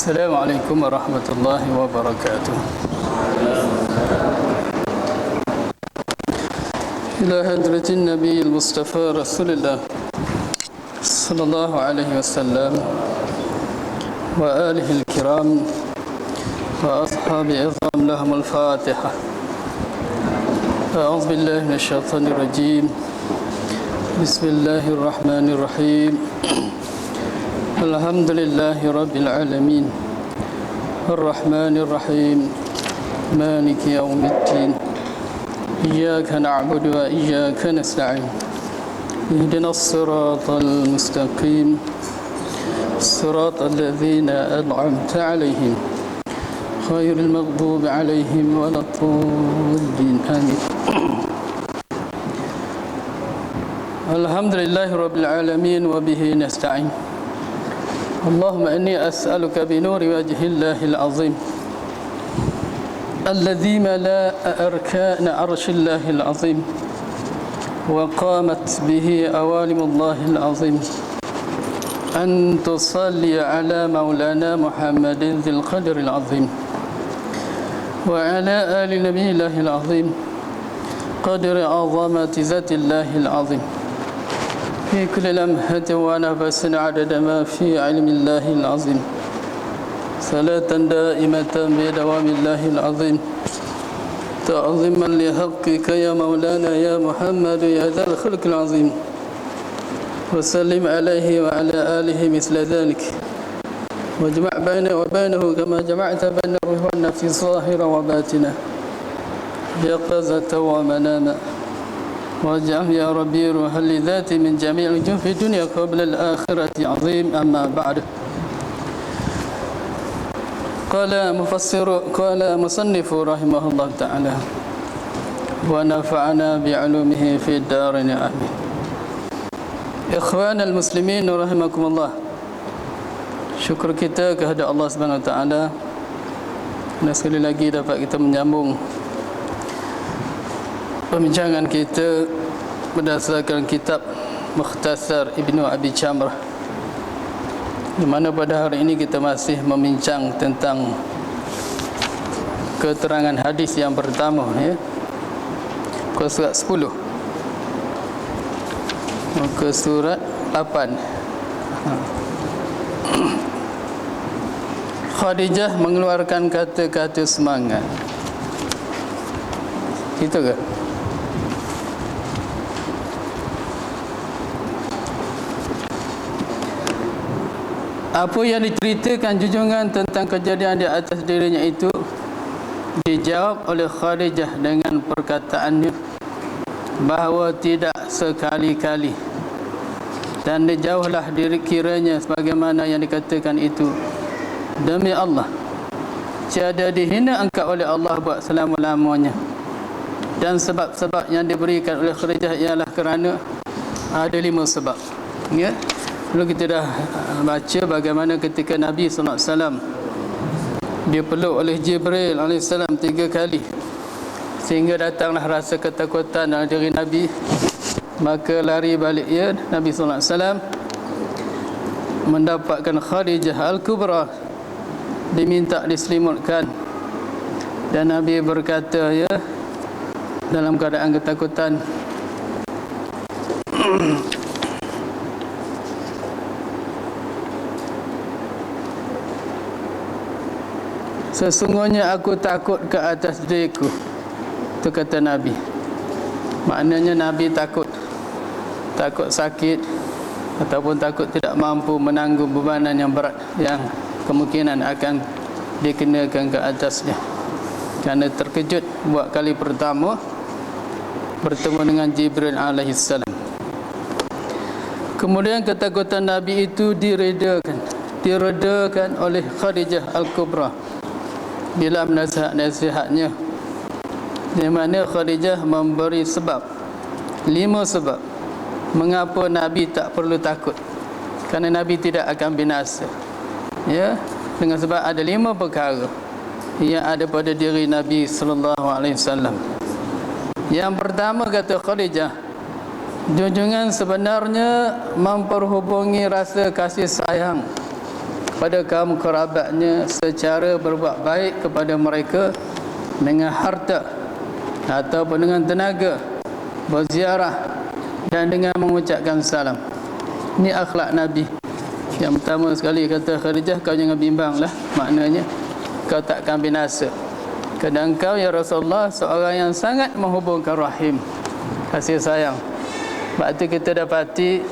السلام عليكم ورحمة الله وبركاته. إلى حضرة النبي المصطفى رسول الله صلى الله عليه وسلم وآله الكرام وأصحاب عظام لهم الفاتحة. أعوذ بالله من الشيطان الرجيم. بسم الله الرحمن الرحيم. الحمد لله رب العالمين الرحمن الرحيم مالك يوم الدين إياك نعبد وإياك نستعين اهدنا الصراط المستقيم صراط الذين أنعمت عليهم غير المغضوب عليهم ولا الضالين آمين. الحمد لله رب العالمين وبه نستعين. اللهم إني أسألك بنور وجه الله العظيم الذي ملأ أركان عرش الله العظيم وقامت به أوالم الله العظيم أن تصلي على مولانا محمد ذي القدر العظيم وعلى آل نبي الله العظيم قدر عظمة ذات الله العظيم في كل لمحة ونفس عدد ما في علم الله العظيم صلاة دائمة بدوام الله العظيم تعظيما لحقك يا مولانا يا محمد يا ذا الخلق العظيم وسلم عليه وعلى آله مثل ذلك واجمع بينه وبينه كما جمعت بين الروح والنفس ظاهرا وباطنا يقظة ومناما واجعل يا ربي روحا لذاتي من جميع الوجوه في الدنيا قبل الآخرة عظيم. أما بعد قال مصنف رحمه الله تعالى ونفعنا بعلومه في الدارين آمين. Ikhwan al-muslimin rahimakumullah, syukur kita kehadrat Allah Subhanahu wa taala dan sekali lagi dapat kita menyambung pembincangan kita berdasarkan kitab Mukhtasar Ibnu Abi Jamrah, di mana pada hari ini kita masih membincang tentang keterangan hadis yang pertama, ya, ke surat 10 ke surat 8. Khadijah mengeluarkan kata-kata semangat. Itu ke? Apa yang diceritakan junjungan tentang kejadian di atas dirinya itu dijawab oleh Khadijah dengan perkataannya bahawa tidak sekali-kali, dan dijauhlah diri kiranya sebagaimana yang dikatakan itu. Demi Allah, tiada dihina engkau oleh Allah buat selama-lamanya. Dan sebab-sebab yang diberikan oleh Khadijah ialah kerana ada 5 sebab, ya. Lalu kita dah baca bagaimana ketika Nabi SAW dipeluk oleh Jibril AS 3 kali, sehingga datanglah rasa ketakutan dalam diri Nabi. Maka lari balik ia, Nabi SAW mendapatkan Khadijah Al-Kubra diminta diselimutkan, dan Nabi berkata, ya, dalam keadaan ketakutan, sesungguhnya aku takut ke atas diriku. Itu kata Nabi. Maknanya Nabi takut sakit ataupun takut tidak mampu menanggung bebanan yang berat yang kemungkinan akan dikenakan ke atasnya, kerana terkejut buat kali pertama bertemu dengan Jibril alaihissalam. Kemudian ketakutan Nabi itu diredakan oleh Khadijah Al-Kubra dalam nasihat-nasihatnya, di mana Khadijah memberi 5 sebab mengapa Nabi tak perlu takut, kerana Nabi tidak akan binasa, ya, dengan sebab ada 5 perkara yang ada pada diri Nabi sallallahu alaihi wasallam. Yang pertama, kata Khadijah, junjungan sebenarnya memperhubungi rasa kasih sayang pada kaum kerabatnya secara berbuat baik kepada mereka dengan harta ataupun dengan tenaga, berziarah dan dengan mengucapkan salam. Ini akhlak Nabi. Yang pertama sekali kata Khadijah, kau jangan bimbanglah, maknanya kau takkan binasa. Kerana engkau ya Rasulullah seorang yang sangat menghubungkan rahim, kasih sayang. Sebab itu kita dapati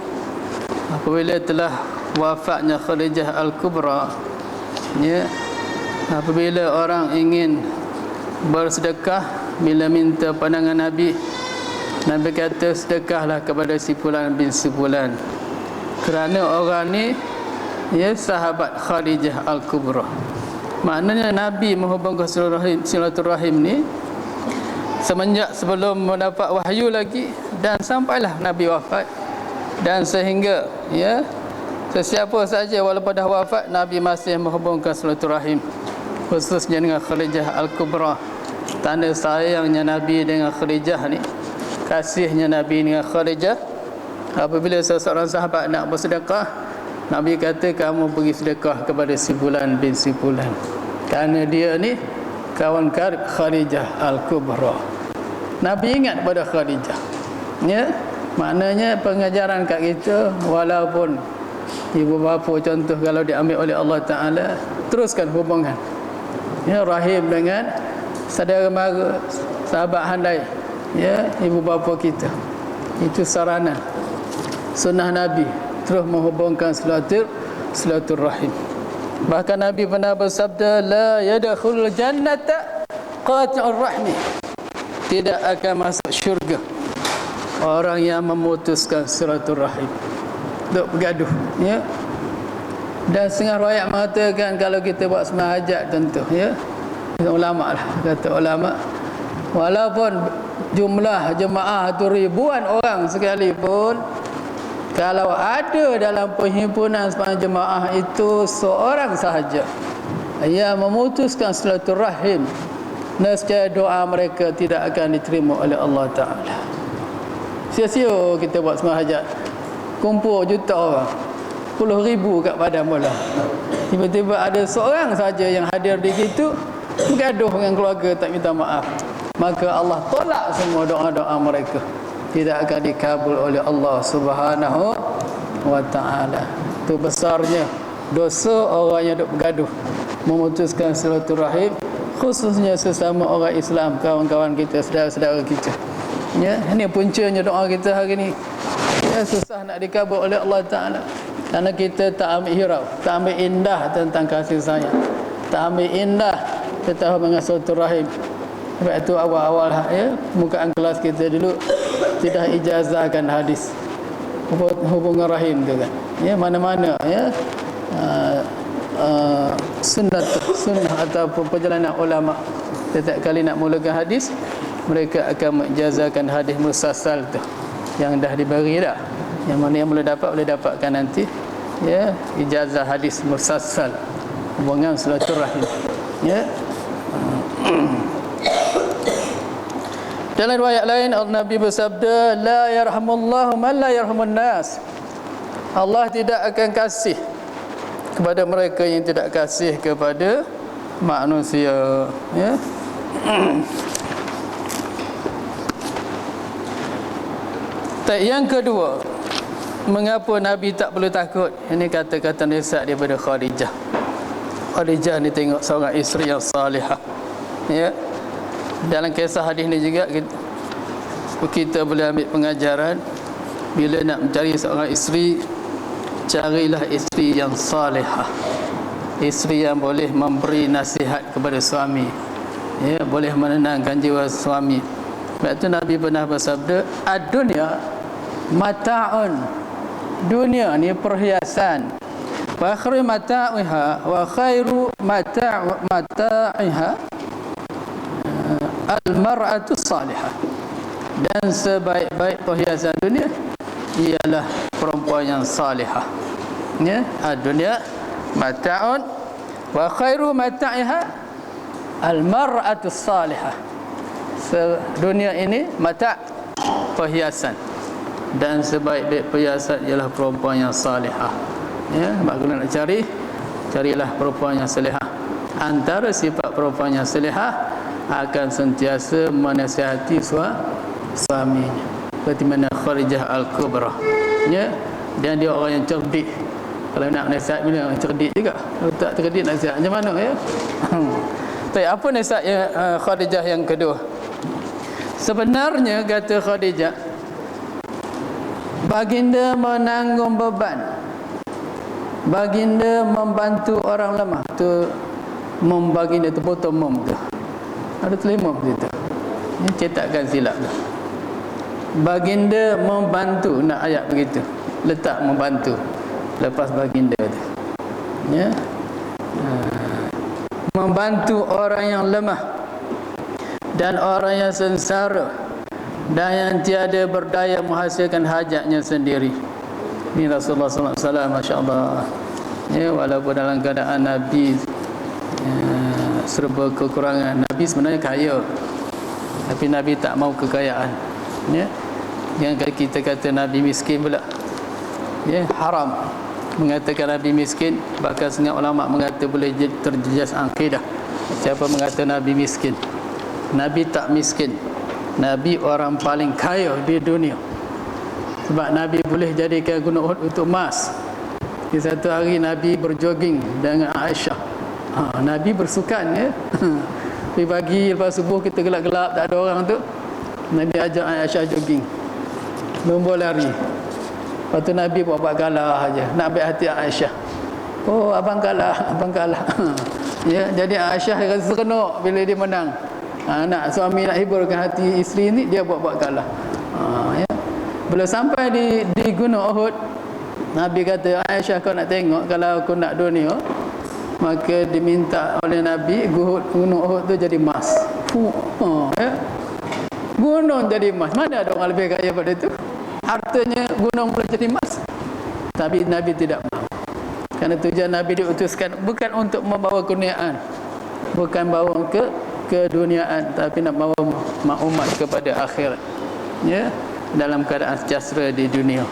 apabila telah wafatnya Khadijah Al-Kubra, ya, apabila orang ingin bersedekah, bila minta pandangan Nabi, Nabi kata sedekahlah kepada si fulan bin si fulan, kerana orang ni ya sahabat Khadijah Al-Kubra. Maknanya Nabi menghubungkan silaturahim ni semenjak sebelum mendapat wahyu lagi, dan sampailah Nabi wafat, dan sehingga ya sesiapa saja walaupun dah wafat, Nabi masih menghubungkan silaturahim, khususnya dengan Khadijah Al-Kubra. Tanda sayangnya Nabi dengan Khadijah ni, kasihnya Nabi dengan Khadijah. Apabila seseorang sahabat nak bersedekah, Nabi kata kamu pergi sedekah kepada si fulan bin si fulan, kerana dia ni kawan karib Khadijah Al-Kubra. Nabi ingat pada Khadijah, ya. Maknanya pengajaran kat kita, walaupun ibu bapa contoh kalau diambil oleh Allah Ta'ala, teruskan hubungan, ya, rahim dengan saudara mara, sahabat handai, ya, ibu bapa kita. Itu sarana sunnah Nabi, terus menghubungkan silaturahim. Bahkan Nabi pernah bersabda, la yadkhulul jannata qati'ur rahmi, tidak akan masuk syurga orang yang memutuskan silaturahim, duk bergaduh, ya. Dan setengah riwayat mengatakan kalau kita buat sembahyang hajat tentu, ya, ulama lah, kata ulama, walaupun jumlah jemaah tu ribuan orang sekalipun, kalau ada dalam perhimpunan sepanjang jemaah itu seorang sahaja yang memutuskan silaturahim, nescaya doa mereka tidak akan diterima oleh Allah Ta'ala. Sia-sia kita buat sembahyang hajat, kumpul juta orang, puluh ribu kat padang bola, tiba-tiba ada seorang saja yang hadir di situ bergaduh dengan keluarga, tak minta maaf, maka Allah tolak semua doa-doa mereka, tidak akan dikabul oleh Allah Subhanahu wa Ta'ala. Itu besarnya dosa orang yang duk bergaduh, memutuskan silaturahim, khususnya sesama orang Islam, kawan-kawan kita, saudara-saudara kita. Ya, ini puncanya doa kita hari ini. Ya, susah nak dikabul oleh Allah Ta'ala, kerana kita tak ambil hirau, tak ambil indah tentang kasih sayang, tak ambil indah tentang silaturahim. Sebab itu awal-awal, ya, mukaan kelas kita dulu tidak ijazahkan hadis hubungan rahim tu kan, ya, mana-mana, ya, sunnah ataupun perjalanan ulama, setiap kali nak mulakan hadis, mereka akan menjazahkan hadis musalsal tu yang dah diberi dah, yang mana yang boleh dapatkan nanti, ya, ijazah hadis musalsal hubungan silaturahim, ya. Dalam riwayat lain Nabi bersabda, la yarhamullahu man la yarhamun nas, Allah tidak akan kasih kepada mereka yang tidak kasih kepada manusia, ya. Yang kedua, mengapa Nabi tak perlu takut? Ini kata-kata nasihat daripada Khadijah. Khadijah ni tengok seorang isteri yang salihah, ya. Dalam kisah hadis ni juga kita boleh ambil pengajaran, bila nak mencari seorang isteri, carilah isteri yang salihah, isteri yang boleh memberi nasihat kepada suami, ya, boleh menenangkan jiwa suami. Sebab itu Nabi pernah bersabda, ad-dunya mata'un, dunia ni perhiasan, wa khairu mata'iha, wa khairu mata'iha al-mar'atu salihah, dan sebaik-baik perhiasan dunia ialah perempuan yang salihah, ya. Ad-dunya mata'un wa khairu mata'iha al-mar'atu salihah, dunia ini mata', perhiasan, dan sebaik-baik perhiasan ialah perempuan yang salihah, ya. Sebab kalau nak cari carilah perempuan yang salihah. Antara sifat perempuan yang salihah akan sentiasa menasihati suaminya, seperti mana Khadijah Al-Kubra, ya, dan dia orang yang cerdik. Kalau nak nasihat bila orang cerdik juga, kalau tak cerdik nasihat macam mana, ya. Tapi apa nasihat Khadijah yang kedua? Sebenarnya kata Khadijah, baginda menanggung beban, baginda membantu orang lemah. Tu baginda tu potong mom tu, ada tulis mom tu, ini cetakan silap tu. Baginda membantu, nak ayat begitu, letak membantu lepas baginda tu, ya. Membantu orang yang lemah dan orang yang sengsara dan yang tiada berdaya menghasilkan hajatnya sendiri. Ini Rasulullah SAW, Masya Allah, ya, walaupun dalam keadaan Nabi serba kekurangan. Nabi sebenarnya kaya, tapi Nabi tak mau kekayaan, ya. Jangan kita kata Nabi miskin pula, ya, haram mengatakan Nabi miskin. Bahkan setengah ulama mengata boleh terjejas akidah siapa mengata Nabi miskin. Nabi tak miskin, Nabi orang paling kaya di dunia. Sebab Nabi boleh jadikan Gunung Uhud untuk emas. Di satu hari Nabi berjoging dengan Aisyah. Nabi bersukan, ya. Pergi pagi lepas subuh kita gelap-gelap tak ada orang tu, Nabi ajak Aisyah jogging, lomba lari. Lepas tu Nabi buat kalah aja, nak baik hati Aisyah. Oh, abang kalah, abang kalah. Ya, jadi Aisyah rasa seronok bila dia menang. Nak suami nak hiburkan hati isteri ni, dia buat kalah. Ya. Bila sampai di Gunung Uhud, Nabi kata, Aisyah, kau nak tengok kalau aku nak dunia, maka diminta oleh Nabi Gunung Uhud tu jadi emas. Ya. Gunung jadi emas. Mana ada orang lebih kaya pada itu? Hartanya gunung boleh jadi emas. Tapi Nabi tidak mahu. Kerana tujuan Nabi diutuskan bukan untuk membawa keniaan, bukan bawa keduniaan, tapi nak bawa umat kepada akhirat, ya, dalam keadaan sejahtera di dunia,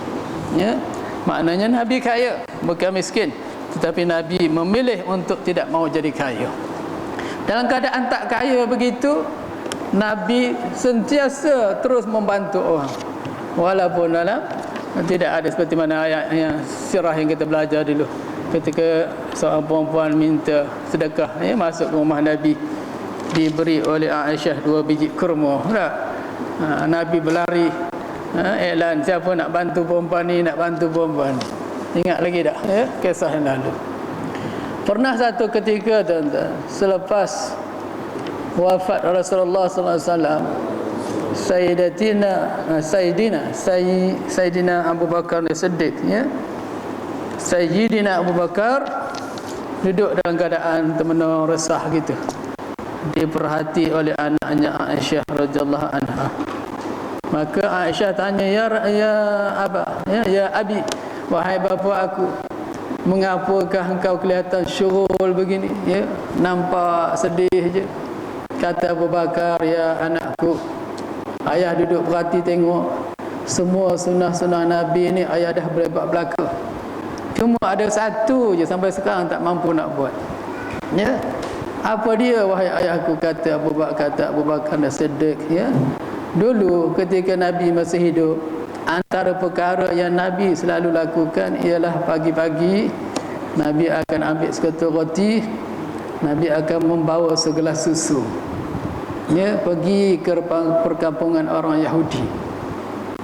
ya. Maknanya Nabi kaya, bukan miskin, tetapi Nabi memilih untuk tidak mahu jadi kaya. Dalam keadaan tak kaya begitu, Nabi sentiasa terus membantu orang, walaupun dalam tidak ada seperti mana ayat yang sirah yang kita belajar dulu, ketika seorang perempuan minta sedekah, ya, masuk ke rumah Nabi, diberi oleh Aisyah 2 biji kurma. Nabi berlari, iklan, siapa nak bantu perempuan ni, nak bantu perempuan ni. Ingat lagi tak, ya, kisah yang lalu. Pernah satu ketika, tuan-tuan, selepas wafat Rasulullah SAW, Sayyidina Abu Bakar As-Siddiq, ya, Sayyidina Abu Bakar duduk dalam keadaan termenung resah gitu, diperhati oleh anaknya Aisyah radhiyallahu anha. Maka Aisyah tanya, ya abi, wahai bapa aku, mengapakah engkau kelihatan syurul begini, ya, nampak sedih je? Kata Abu Bakar, ya anakku, ayah duduk perhati tengok semua sunnah-sunnah Nabi ni ayah dah boleh buat belaka. Cuma ada satu je sampai sekarang tak mampu nak buat, ya. Apa dia, wahai ayahku? Kata Abu Bakar As-Siddiq, ya, dulu ketika Nabi masih hidup, antara perkara yang Nabi selalu lakukan ialah pagi-pagi Nabi akan ambil seketul roti, Nabi akan membawa segelas susu, ya, pergi ke perkampungan orang Yahudi.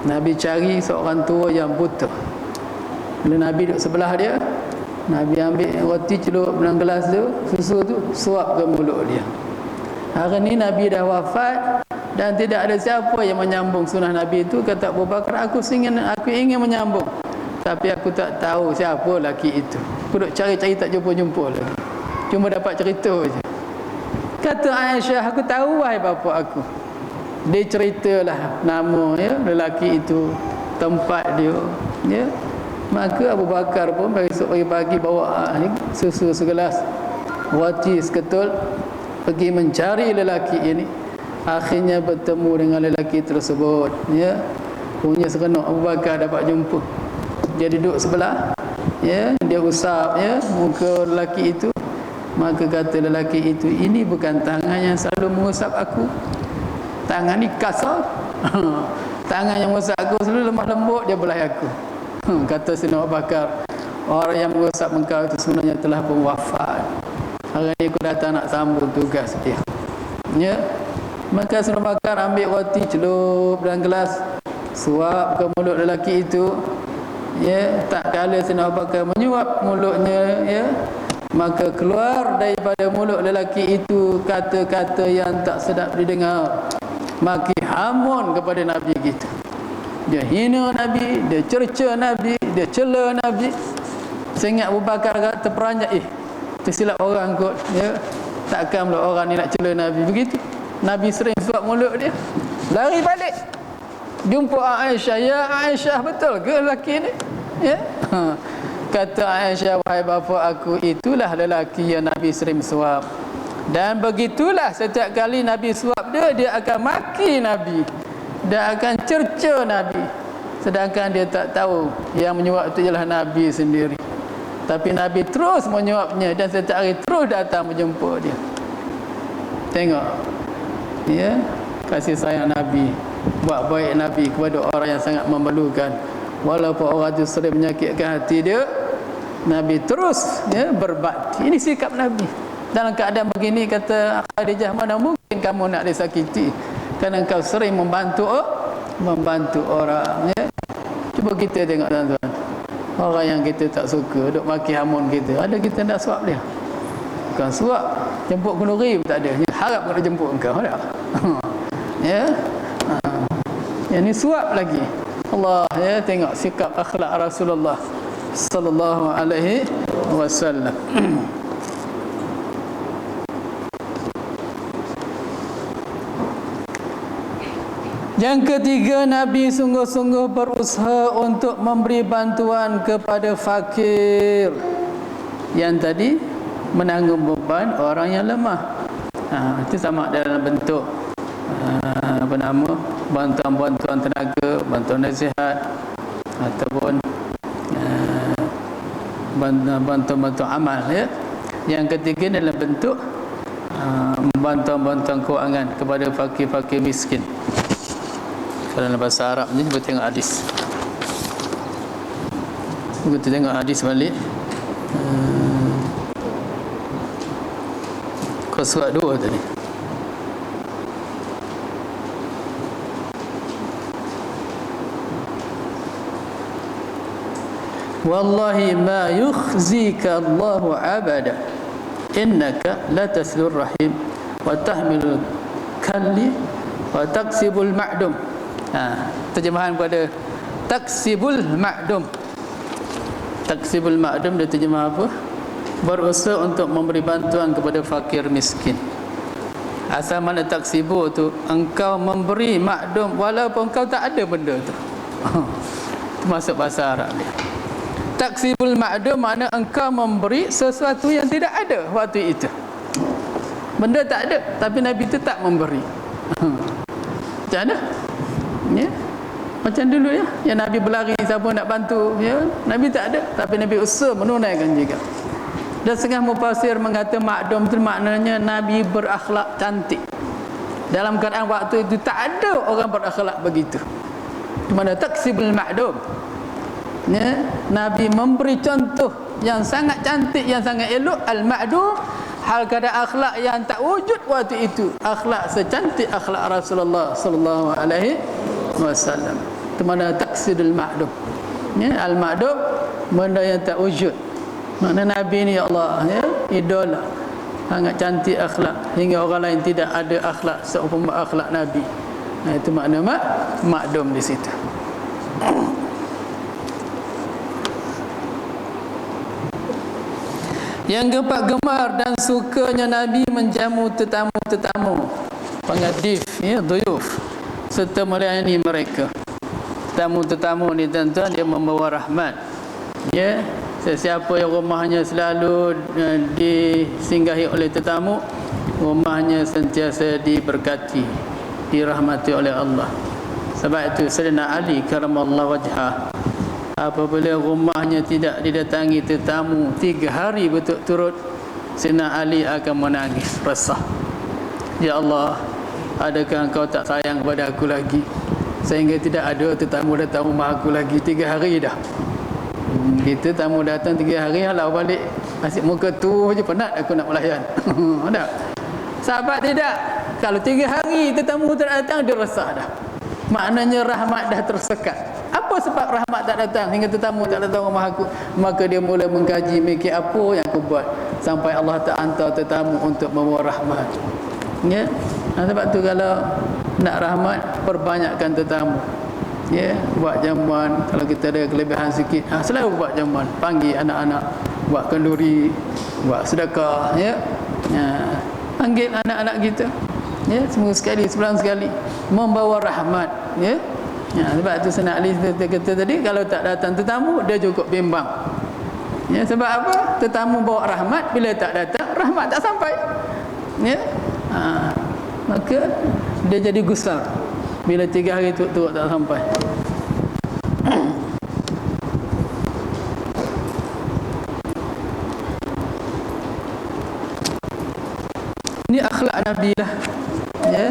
Nabi cari seorang tua yang buta. Bila Nabi duduk sebelah dia, Nabi ambil roti, celup dalam gelas tu, susu tu, suap ke mulut dia. Hari ni Nabi dah wafat dan tidak ada siapa yang menyambung sunnah Nabi itu. Kata Abu Bakar, aku ingin menyambung, tapi aku tak tahu siapa lelaki itu. Aku duk cari-cari tak jumpa-jumpa lagi, cuma dapat cerita je. Kata Aisyah, aku tahu wahai bapa aku. Dia ceritalah nama, ya, lelaki itu, tempat dia, ya. Maka Abu Bakar pun besok pagi-pagi bawa susu segelas, roti seketul, pergi mencari lelaki ini. Akhirnya bertemu dengan lelaki tersebut, ya. Punya seronok Abu Bakar dapat jumpa. Dia duduk sebelah, ya, dia usap ya muka lelaki itu, maka kata lelaki itu, ini bukan tangan yang selalu mengusap aku, tangan ni kasar. Tangan yang mengusap aku selalu lemah lembut, dia belah aku. Kata Sayyidina Abu Bakar, orang yang mengusap engkau itu sebenarnya telah pun wafat. Hari ni aku datang nak sambung tugas dia. Ya. Maka Sayyidina Abu Bakar ambil roti, celup dalam gelas, suap ke mulut lelaki itu. Ya, tak kala Sayyidina Abu Bakar menyuap mulutnya, ya, maka keluar daripada mulut lelaki itu kata-kata yang tak sedap didengar, maki hamun kepada Nabi kita. Dia hina Nabi, dia cerca Nabi, dia cela Nabi. Saya ingat Abu Bakar terperanjat, tersilap orang kot, ya, takkan pula orang ni nak cela Nabi begitu. Nabi sering suap mulut dia, lari balik jumpa Aisyah. Ya Aisyah, betul ke lelaki ni? Ya. Kata Aisyah, wahai bapa aku, itulah lelaki yang Nabi sering suap. Dan begitulah setiap kali Nabi suap dia, dia akan maki Nabi, dia akan cerca Nabi, sedangkan dia tak tahu yang menyuap itu ialah Nabi sendiri. Tapi Nabi terus menyuapnya dan setiap hari terus datang menjumpa dia. Tengok, ya, kasih sayang Nabi, buat baik Nabi kepada orang yang sangat memerlukan. Walaupun orang itu sering menyakitkan hati dia, Nabi terus, ya, berbakti. Ini sikap Nabi. Dalam keadaan begini, kata Khadijah, mana mungkin kamu nak disakiti, kerana engkau sering membantu orang, ya. Cuba kita tengok tuan-tuan, orang yang kita tak suka duk maki hamun kita, ada kita nak suap dia? Bukan suap, jemput kenduri pun tak ada, harap kena jemput engkau tak? Ya. Yang ni suap lagi. Allah, ya, tengok sikap akhlak Rasulullah sallallahu alaihi wasallam. Yang ketiga, Nabi sungguh-sungguh berusaha untuk memberi bantuan kepada fakir. Yang tadi menanggung beban orang yang lemah. Itu sama dalam bentuk bantuan-bantuan tenaga, bantuan nasihat, ataupun bantuan-bantuan amal, ya. Yang ketiga dalam bentuk bantuan-bantuan kewangan kepada fakir-fakir miskin. Dalam bahasa Arab ni kita tengok hadis. Kita tengok hadis balik. Kau surat 2 tadi. Wallahi ma yukhzika Allahu abada innaka la taslur rahim wa tahmilul kalli wa taksibul ma'dum. Terjemahan pada taksibul ma'dum. Taksibul ma'dum dia terjemah apa? Berusaha untuk memberi bantuan kepada fakir miskin. Asal mana taksibu tu, engkau memberi ma'dum walaupun engkau tak ada benda tu. Itu masuk bahasa Arab dia. Taksibul ma'dum makna engkau memberi sesuatu yang tidak ada waktu itu. Benda tak ada, tapi Nabi itu tak memberi. Macam mana? Ya, macam dulu, ya, yang Nabi berlari, siapa nak bantu, ya, Nabi tak ada, tapi Nabi usaha menunaikan juga. Dan setengah mufasir mengata ma'dum itu maknanya Nabi berakhlak cantik. Dalam keadaan waktu itu tak ada orang berakhlak begitu. Di mana taksibul ma'dum, ya, Nabi memberi contoh yang sangat cantik, yang sangat elok. Al-ma'dum, hal keadaan akhlak yang tak wujud waktu itu, akhlak secantik akhlak Rasulullah sallallahu alaihi wasallam. Itu mana taksidul ma'dum, ya, al-ma'dum, benda yang tak wujud. Makna Nabi ni, ya Allah, ya, idola, sangat cantik akhlak hingga orang lain tidak ada akhlak seumpama akhlak Nabi. Itu makna ma'dum di situ. Yang keempat, gemar dan sukanya Nabi menjamu tetamu-tetamu, pengadif, ya, duyuf, serta melayani mereka. Tetamu-tetamu ni tuan-tuan, dia membawa rahmat, ya. Sesiapa yang rumahnya selalu disinggahi oleh tetamu, rumahnya sentiasa diberkati, dirahmati oleh Allah. Sebab itu Sayyidina Ali karamallahu wajhah apabila rumahnya tidak didatangi tetamu 3 hari berturut-turut, Sayyidina Ali akan menangis resah. Ya Allah, adakah engkau tak sayang kepada aku lagi sehingga tidak ada tetamu datang rumah aku lagi 3 hari dah. Kita tamu datang 3 hari, halau balik asyik muka tu je, penat aku nak melayan. Ada sahabat tidak, kalau 3 hari tetamu tak datang dia resah dah, maknanya rahmat dah tersekat. Apa sebab rahmat tak datang hingga tetamu tak datang rumah aku? Maka dia mula mengkaji, mikir apa yang aku buat sampai Allah tak hantar tetamu untuk membawa rahmat. Ya, sebab tu kalau nak rahmat, perbanyakkan tetamu. Ya, buat jamuan. Kalau kita ada kelebihan sikit, selalu buat jamuan, panggil anak-anak, buat kenduri, buat sedekah. Ya, panggil anak-anak kita. Ya, semua sekali, sebulan sekali, membawa rahmat. Ya, sebab tu Sayyidina Ali kata tadi, kalau tak datang tetamu, dia cukup bimbang. Ya, sebab apa? Tetamu bawa rahmat, bila tak datang, rahmat tak sampai. Ya, maka dia jadi gusar bila 3 hari turut-turut tak sampai. Ini akhlak Nabi lah. Ya,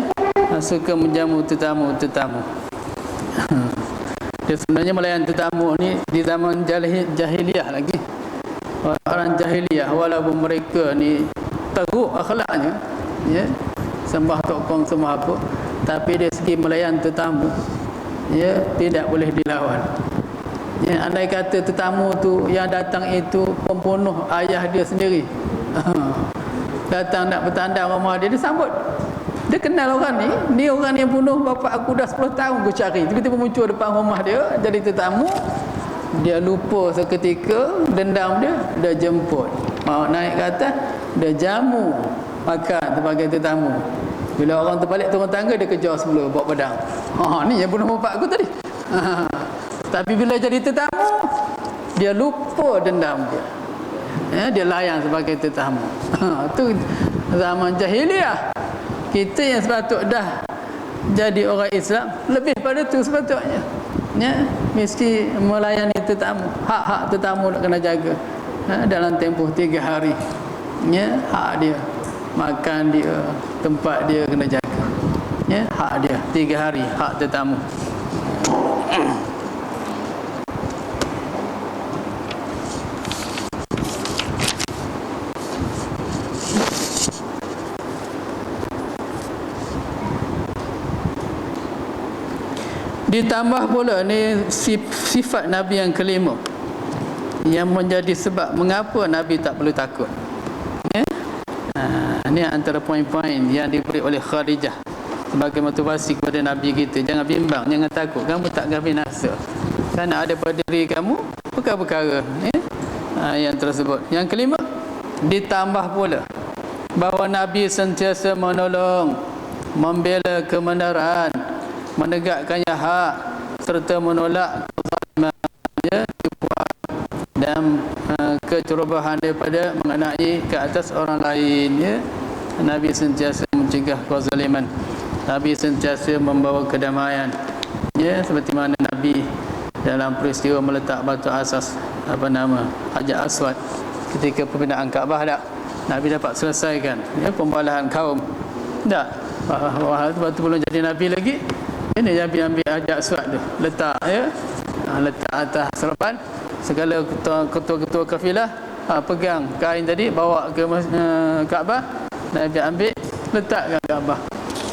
suka menjamu tetamu. Dia sebenarnya melayan tetamu ni di zaman jahiliyah lagi. Orang jahiliyah, walaupun mereka ni teruk akhlaknya, ya, sembah tokong, sembah apa, tapi dari segi melayan tetamu, ya, tidak boleh dilawan. Ya, andai kata tetamu tu yang datang itu pembunuh ayah dia sendiri, datang nak bertandang rumah dia, dia sambut. Dia kenal orang ni, dia orang yang bunuh bapa aku dah 10 tahun aku cari. Tiba-tiba muncul depan rumah dia jadi tetamu. Dia lupa seketika dendam dia jemput. Mau naik ke atas, dia jamu makan sebagai tetamu. Bila orang terbalik turun tangga, dia kejar semula bawa pedang. Ni yang bunuh bapa aku tadi. Tapi bila jadi tetamu, dia lupa dendam dia. Ya, dia layan sebagai tetamu. Tu zaman jahiliyah. Kita yang sepatut dah jadi orang Islam, lebih pada tu sepatutnya. Ya, mesti melayani tetamu. Hak-hak tetamu nak kena jaga. Dalam tempoh 3 hari. Ya, hak dia, makan dia, tempat dia kena jaga. Ya, hak dia 3 hari, hak tetamu. Ditambah pula ni sifat Nabi yang kelima yang menjadi sebab mengapa Nabi tak perlu takut. Ya? Ini antara poin-poin yang diberi oleh Khadijah sebagai motivasi kepada Nabi kita. Jangan bimbang, jangan takut, kamu tak akan binasa, kerana ada pada diri kamu perkara-perkara, ya? Yang tersebut. Yang kelima, ditambah pula bahawa Nabi sentiasa menolong, membela kebenaran, menegakkannya hak, serta menolak kezaliman, ya, tipuan dan kecerobohan daripada mengenai ke atas orang lain. Ya, Nabi sentiasa mencegah kezaliman. Nabi sentiasa membawa kedamaian. Ya, seperti mana Nabi dalam peristiwa meletak batu asas Hajar Aswad ketika pembinaan Kaabah, tak, Nabi dapat selesaikan, ya, pembalahan kaum. Tak, waktu belum jadi Nabi lagi, ini Nabi ambil Hajar Aswad tu, letak, ya, letak atas serapan. Segala ketua-ketua kafilah pegang kain tadi, bawa ke Kaabah. Nabi ambil, letakkan Kaabah.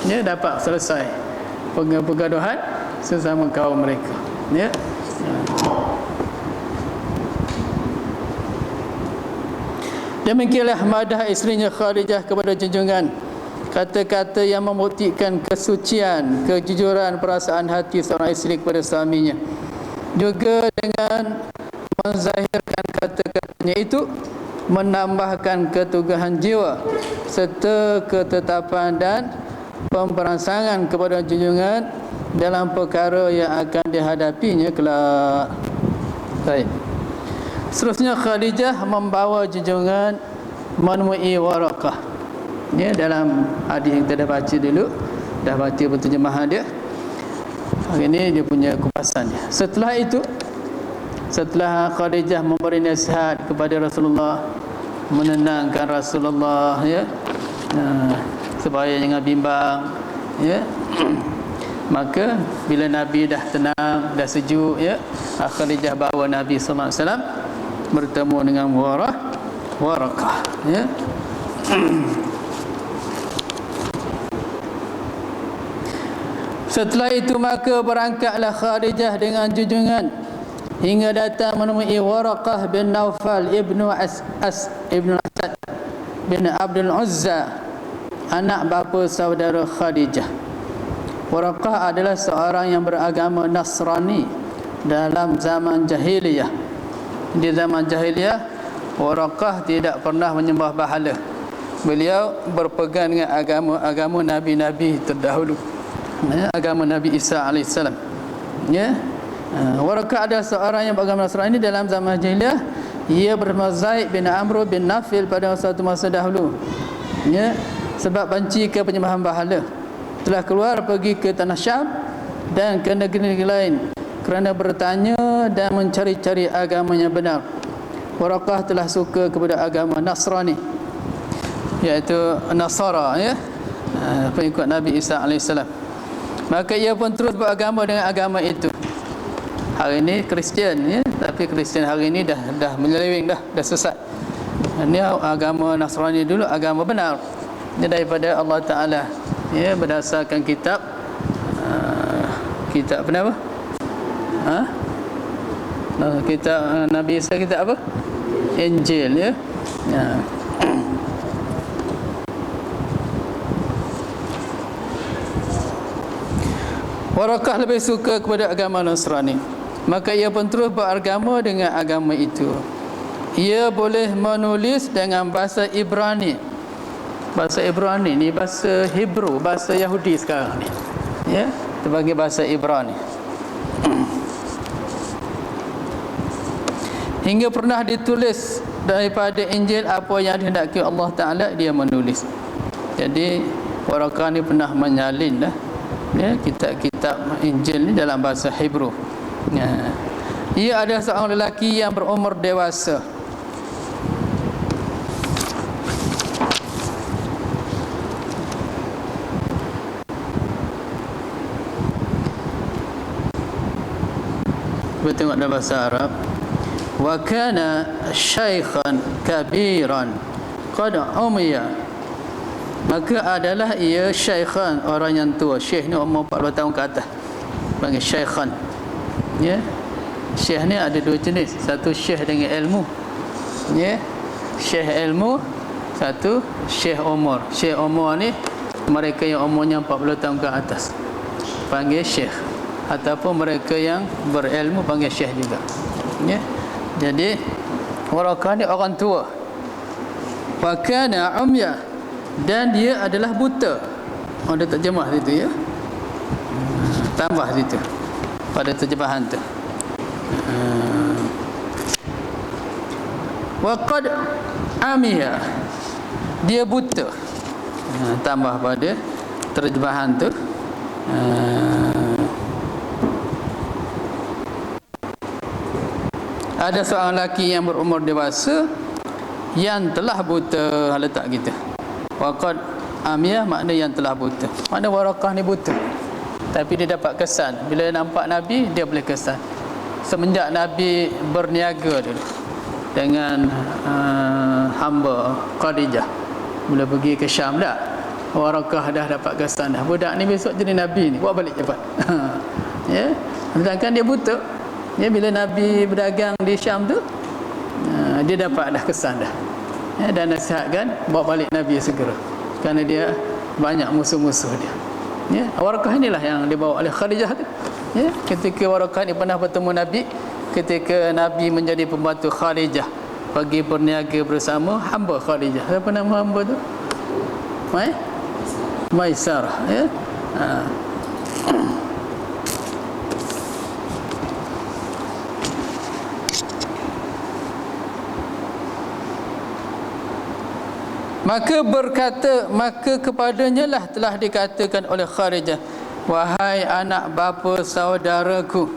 Ya, dapat selesai pergaduhan sesama kaum mereka. Ya. Demikianlah madah isterinya Khadijah kepada junjungan. Kata-kata yang membuktikan kesucian, kejujuran perasaan hati seorang isteri kepada suaminya. Juga dengan menzahirkan kata-katanya itu menambahkan keteguhan jiwa serta ketetapan dan pemperansangan kepada junjungan dalam perkara yang akan dihadapinya kelak. Baik. Seterusnya Khadijah membawa junjungan menemui Waraqah. Ya, dalam hadis yang kita dah baca dulu, dah baca penterjemahan dia. Hari ini dia punya kupasannya. Setelah itu Setelah Khadijah memberi nasihat kepada Rasulullah, menenangkan Rasulullah, ya, supaya jangan bimbang, ya. Maka bila Nabi dah tenang, dah sejuk, ya, Khadijah bawa Nabi sallallahu alaihi wasallam bertemu dengan Waraqah, ya. Setelah itu maka berangkatlah Khadijah dengan junjungan hingga datang menemui Waraqah bin Naufal ibnu ibnu Asad bin Abdul Uzza, anak bapa saudara Khadijah. Waraqah adalah seorang yang beragama Nasrani dalam zaman jahiliyah. Di zaman jahiliyah, Waraqah tidak pernah menyembah berhala. Beliau berpegang dengan agama nabi-nabi terdahulu, agama Nabi Isa alaihissalam, ya. Waraqah adalah seorang yang beragama Nasrani dalam zaman jahiliyah. Ia bernama Zaid bin Amr bin Nafil pada suatu masa dahulu, ya, sebab benci ke penyembahan berhala. Telah keluar pergi ke tanah Syam dan ke negeri-negeri lain kerana bertanya dan mencari-cari agama yang benar. Waraqah telah suka kepada agama Nasrani, iaitu Nasara, ya, pengikut Nabi Isa alaihissalam. Maka ia pun terus beragama dengan agama itu. Hari ini Kristian, ya, tapi Kristian hari ini dah menyeleweng, dah sesat. Ini agama Nasrani dulu agama benar, ini daripada Allah Taala, ya, berdasarkan kitab apa? Kitab Nabi Isa, kitab apa? Injil, ya. Waraqah lebih suka kepada agama Nasrani, maka ia pun terus beragama dengan agama itu. Ia boleh menulis dengan bahasa Ibrani. Bahasa Ibrani ni bahasa Hebrew, bahasa Yahudi sekarang ni, ya, sebagai bahasa Ibrani. Hingga pernah ditulis daripada Injil apa yang dihendaki Allah Ta'ala, dia menulis. Jadi Waraqah ni pernah menyalin dah, ya, kitab-kitab Injil ni dalam bahasa Hebrew, ya. Ia adalah seorang lelaki yang berumur dewasa. Kita tengok dalam bahasa Arab. Wa kana syaikhan kabiran qad umiya. Maka adalah ia syaikhan, orang yang tua. Syekh ni umur 40 tahun ke atas, panggil syaikhan, ya. Syekh ni ada dua jenis. Satu syekh dengan ilmu, ya, syekh ilmu. Satu syekh umur. Syekh umur ni mereka yang umurnya 40 tahun ke atas, panggil syekh. Ataupun mereka yang berilmu panggil syekh juga, ya. Jadi Waraqah ni orang tua. Wa kana umya, dan dia adalah buta. Ada terjemah situ, ya, tambah situ pada terjemahan tu. Wa qad amiya, dia buta, tambah pada terjemahan tu. Ada seorang lelaki yang berumur dewasa yang telah buta, letak gitu. Waqad amiyah makna yang telah buta. Makna Waraqah ni buta, tapi dia dapat kesan bila nampak Nabi, dia boleh kesan. Semenjak Nabi berniaga dulu dengan hamba Khadijah, bila pergi ke Syam dah, Waraqah dah dapat kesan dah, budak ni besok jadi Nabi ni, buat balik cepat. Ya, sedangkan dia buta. Ya, bila Nabi berdagang di Syam tu, dia dapat dah kesan dah, ya, dan nasihatkan bawa balik Nabi segera, kerana dia banyak musuh-musuh dia. Ya, Waraqah inilah yang dibawa oleh Khadijah tu. Ya, ketika Waraqah ni pernah bertemu Nabi, ketika Nabi menjadi pembantu Khadijah, pergi berniaga bersama hamba Khadijah. Siapa nama hamba tu? Maisarah, ya. Maka kepadanya lah telah dikatakan oleh Khadijah, wahai anak bapa saudaraku,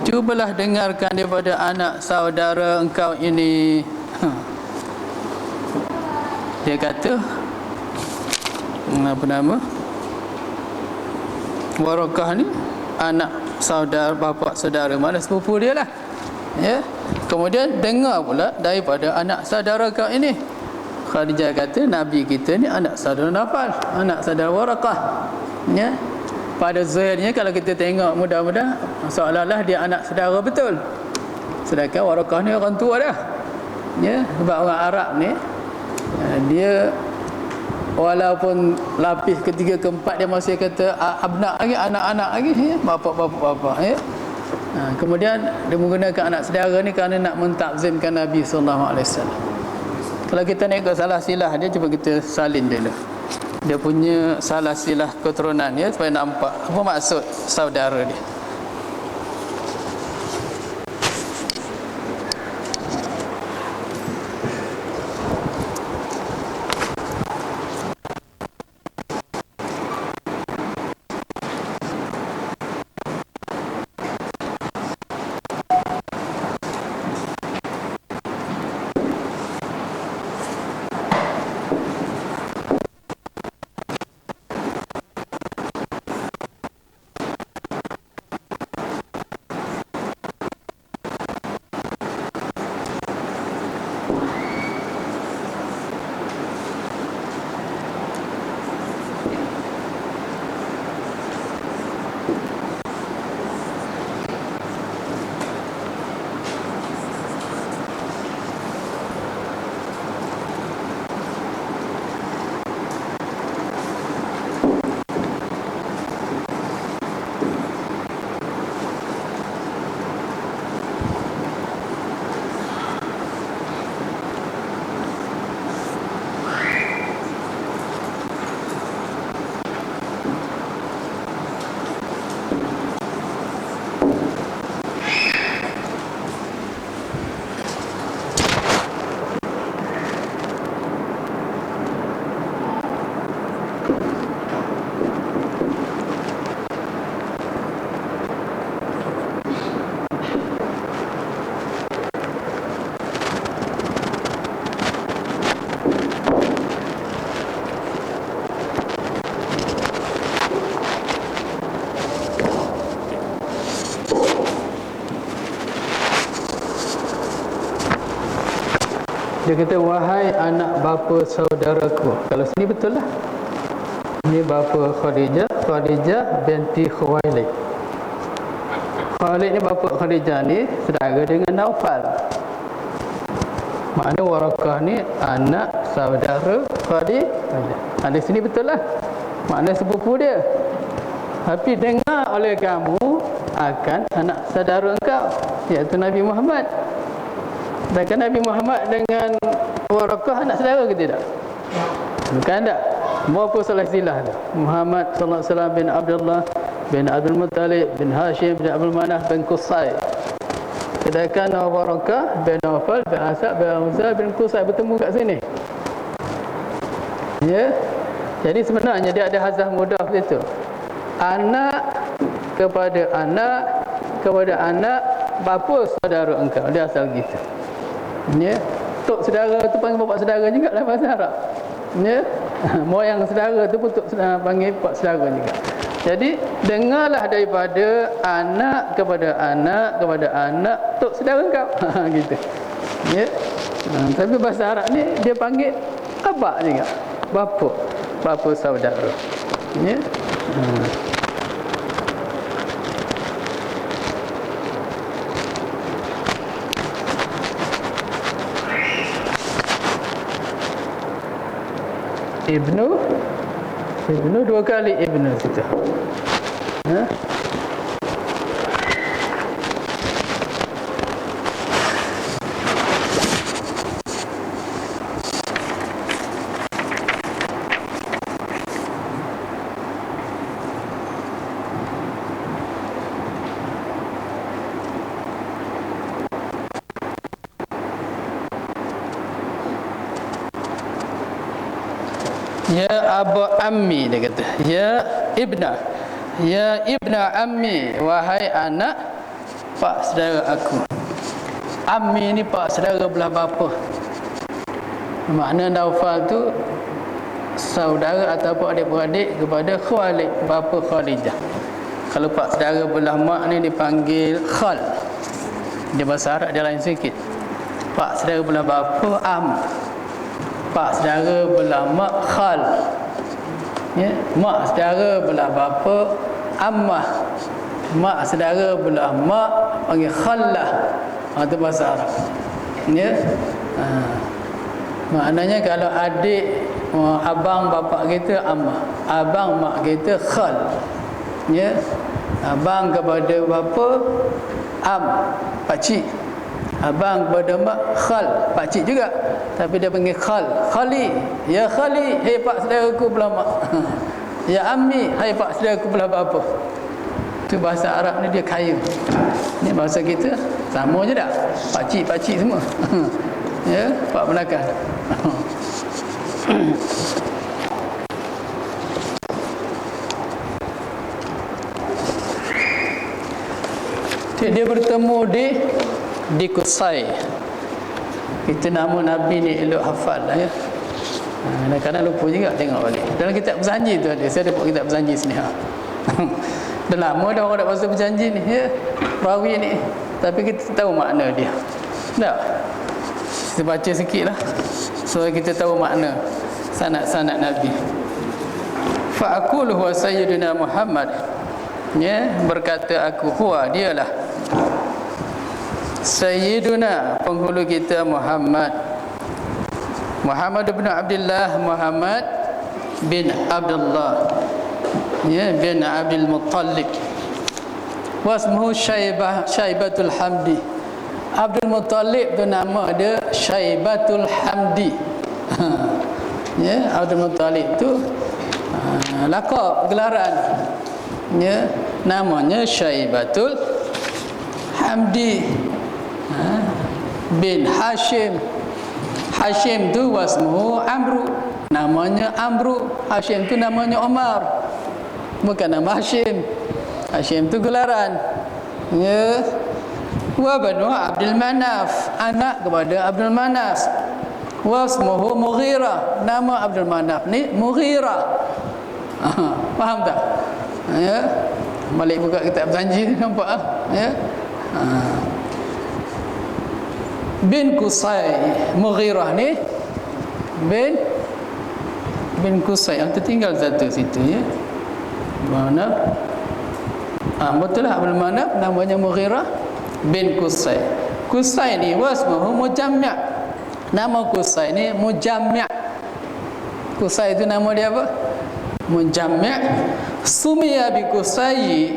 cubalah dengarkan daripada anak saudara engkau ini. Dia kata, apa nama, Warakah ni anak saudara, bapa saudara, mana sepupu dia lah, ya. Kemudian dengar pula daripada anak saudara kau ini. Khadijah kata, Nabi kita ni anak saudara Naufal, anak saudara Warakah, ya. Pada zahirnya kalau kita tengok mudah-mudah seolah-olah dia anak saudara betul, sedangkan Warakah ni orang tua dah, ya. Sebab orang Arab ni dia walaupun lapis ketiga keempat dia masih kata abnak lagi, anak-anak lagi, ya? Bapa, ya. Kemudian dia menggunakan anak saudara ni kerana nak mentakzimkan Nabi sallallahu alaihi wasallam. Kalau kita nak ikut salah silah dia, cuba kita salin dulu dia punya salah silah keturunan, ya, supaya nampak apa maksud saudara dia. Dia kata, wahai anak bapa saudaraku. Kalau sini betul lah, ini bapa Khadijah, Khadijah binti Khuwailid. Khuwailid ni bapa Khadijah ni saudara dengan Naufal. Makna Warakah ni anak saudara Khadijah. Di sini betul lah, makna sepupu dia. Tapi dengar oleh kamu akan anak saudara engkau, iaitu Nabi Muhammad. Sedangkan Nabi Muhammad dengan Warakah anak saudara ke tidak? Bukan tak? Berapa salah silah tu? Muhammad sallallahu alaihi wasallam bin Abdullah bin Abdul Muttalib bin Hashim bin Abdul Manaf bin Qusay. Sedangkan Warakah bin Naufal bin Asad bin Hamzah bin Qusay bertemu kat sini. Ya. Jadi sebenarnya dia ada hazah mudah begitu. Anak kepada anak bapa saudara engkau, dia asal gitu. Ya, tok saudara tu panggil bapa saudara juga dalam bahasa Arab. Ya, moyang saudara tu pun tok panggil bapa saudara juga. Jadi dengarlah daripada anak kepada anak tok saudara kau. Gitu. Ya. Tapi bahasa Arab ni dia panggil abak juga, bapa saudara. Ya. Ibnu dua kali Ibnu situ. Ha? Ya Abu Ammi, dia kata, ya ibna ammi, wahai anak pak saudara aku. Ammi ni pak saudara belah bapa. Makna Naufal tu saudara ataupun adik-beradik kepada Khalid, bapa Khadijah. Kalau pak saudara belah mak ni dipanggil khal. Dia bahasa Arab dia lain sikit. Pak saudara belah bapa am. Pak saudara belah mak khal. Ya, mak saudara belah bapa ammah. Mak saudara belah mak panggil khallah. Itu bahasa Arab. Ya. Maknanya kalau adik abang bapa kita ammah, abang mak kita khal. Ya. Abang kepada bapa am, pakcik. Abang kepada mak khal, pakcik juga. Tapi dia panggil khal, khali. Ya khali, hai pak saudaraku belah mak. Ya ammi, hai pak saudaraku belah bapa. Itu bahasa Arab ni dia kaya. Ni bahasa kita sama je dah. Pakcik semua. Ya, pak belakang. Dia bertemu di Qusay. Kita nama Nabi ni elok hafal lah ya. Kadang-kadang lupa juga tengok balik. Dalam kitab berjanji tu ada. Saya ada buat kitab berjanji sini. Dah lama dah orang nak baca berjanji ni ya. Perawi ni. Tapi kita tahu makna dia. Tak? Kita baca sikit lah. So kita tahu makna sanad-sanad Nabi. Fa'akul huwa sayyidina Muhammad. Ya, berkata aku huwa, dialah sayyiduna, penghulu kita Muhammad. Muhammad bin Abdullah, Muhammad bin Abdullah, ya, bin Abdul Muttalib. Wasmuhu Syaibatul Hamdi. Abdul Muttalib tu nama dia Syaibatul Hamdi. Ya, Abdul Muttalib tu lakab, gelaran. Ya, namanya Syaibatul Hamdi bin Hashim. Hashim tu wasmuhu Amru, namanya Amru. Hashim tu namanya Omar, bukan nama Hashim. Hashim tu gelaran. Ya. Wa banu Abdul Manaf, anak kepada Abdul Manaf. Wasmuhu Mughirah, nama Abdul Manaf ni Mughirah. Faham tak? Ya. Balik buka kitab janji ni, nampak ah? Ya. Bin Qusay, Mughirah ni bin Qusay, yang tertinggal satu situ ya. Mana? Betul lah, Abdul Manaf namanya Mughirah bin Qusay. Qusay ni wasmuhu Mujammi'. Nama Qusay ni Mujammi'. Qusay itu nama dia apa? Mujammi'. Sumiya bi Qusay,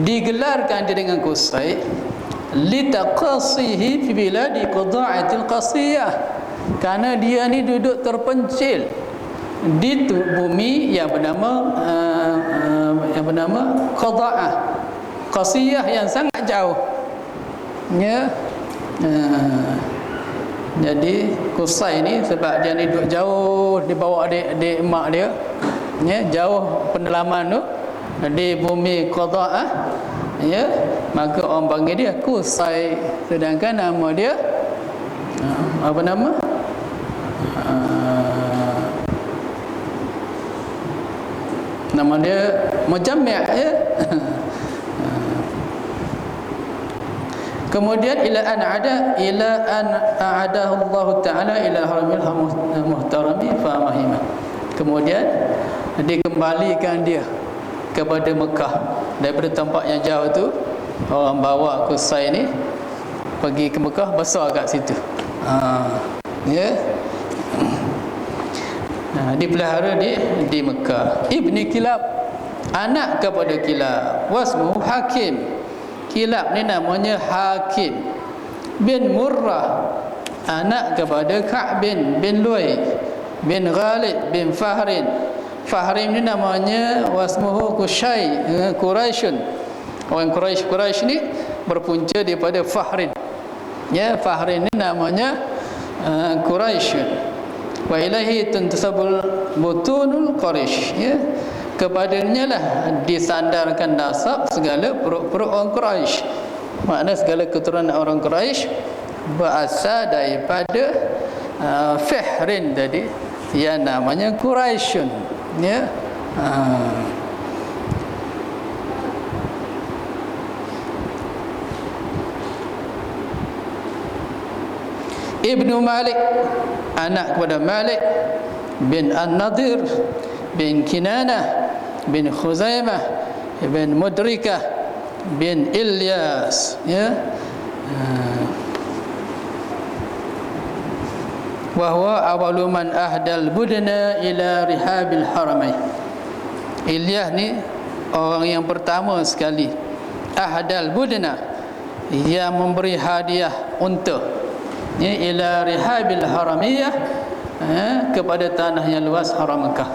digelarkan dia dengan Qusay litaqasihi fi biladi Qada'atil Qasiyah, karena dia ni duduk terpencil di bumi yang bernama Qada'ah, Qasiyah, yang sangat jauh. Ya. Jadi Qusay ni sebab dia ni duduk jauh, dibawa adik emak dia, ya, jauh pendalaman tu di bumi Qada'ah, ya, maka orang panggil dia Qusay. Sedangkan nama dia apa nama? Nama dia Mujammi', ya. Kemudian ila an a'adahu Allah Ta'ala ila haramil muhtarami fa mahimah. Kemudian dikembalikan dia kepada Mekah. Daripada tempat yang jauh tu, orang bawa Qusay ni pergi ke Mekah, besar kat situ. Ya. Dipelihara di Mekah. Ibni Kilab, anak kepada Kilab. Wasmu Hakim. Kilab ni namanya Hakim bin Murrah, anak kepada Ka'b bin Luay bin Ghalid bin Fahrin. Fahrim ni namanya wasmuhu Qusay, Quraisyun. Orang Quraisy ni berpunca daripada Fahrin. Ya, Fahrin ni namanya Quraisyun. Wa ilahi tuntasabul butunul Quraisy. Ya, kepadanya lah disandarkan nasab segala perut-perut orang Quraisy. Makna segala keturunan orang Quraisy berasal daripada Fihrin tadi yang namanya Quraisyun, ya. Ibnu Malik, anak kepada Malik bin An-Nadir bin Kinanah bin Khuzaimah bin Mudrikah bin Ilyas, ya. Wa huwa awwalu man ahdal budna ila rihabil haramain. Ilyas ni orang yang pertama sekali ahdal budna, yang memberi hadiah unta, ya, ila rihabil haramiyah, kepada tanah yang luas haram Mekah.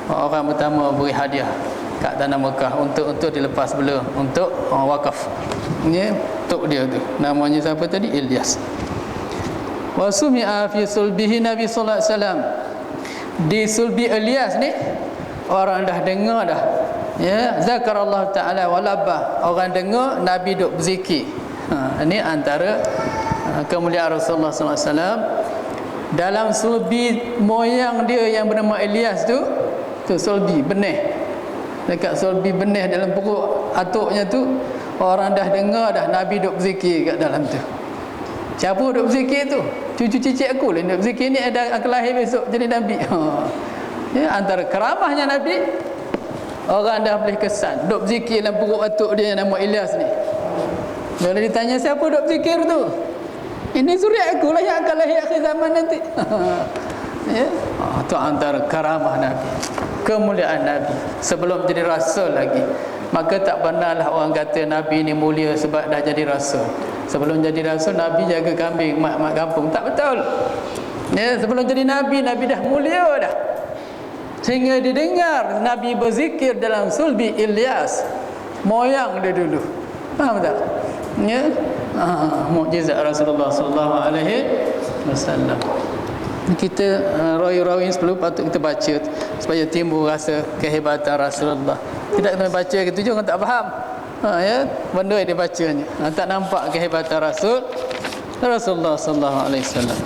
Orang pertama beri hadiah kat tanah Mekah untuk dilepas bela, untuk wakaf, ya, untuk dia tu. Namanya siapa tadi? Ilyas. Wa sumi'a fi sulbihi Nabi sallallahu alaihi wasallam. Di sulbi Ilyas ni orang dah dengar dah, ya, zakarallahu taala walabah, orang dengar Nabi duk berzikir. Ini antara kemuliaan Rasulullah sallallahu alaihi wasallam. Dalam sulbi moyang dia yang bernama Ilyas tu sulbi benih, dekat sulbi benih dalam perut atuknya tu, orang dah dengar dah Nabi duk berzikir kat dalam tu. Siapa duk berzikir tu? Cucu cicit aku lah duk berzikir ni, ada akan lahir besok jadi Nabi. Ya, antara keramahnya Nabi, orang dah boleh kesan duk berzikir dalam perut atuk dia yang nama Ilyas ni. Bila ditanya siapa duk berzikir tu, ini zuriat aku lah yang akan lahir akhir zaman nanti. Ya, itu antara karamah Nabi, kemuliaan Nabi sebelum jadi rasul lagi. Maka tak pernahlah orang kata Nabi ni mulia sebab dah jadi rasul. Sebelum jadi rasul Nabi jaga kambing mak kampung, tak betul. Ya, sebelum jadi Nabi, Nabi dah mulia dah, sehingga didengar Nabi berzikir dalam sulbi Ilyas, moyang dia dulu. Faham tak? Ya, mukjizat Rasulullah sallallahu alaihi wasallam. Kita rawi-rawi sebelum patut kita baca supaya timbul rasa kehebatan Rasulullah. Tidak kena baca gitu je orang tak faham. Ya, benda yang dibacanya, tak nampak kehebatan Rasulullah sallallahu alaihi wasallam.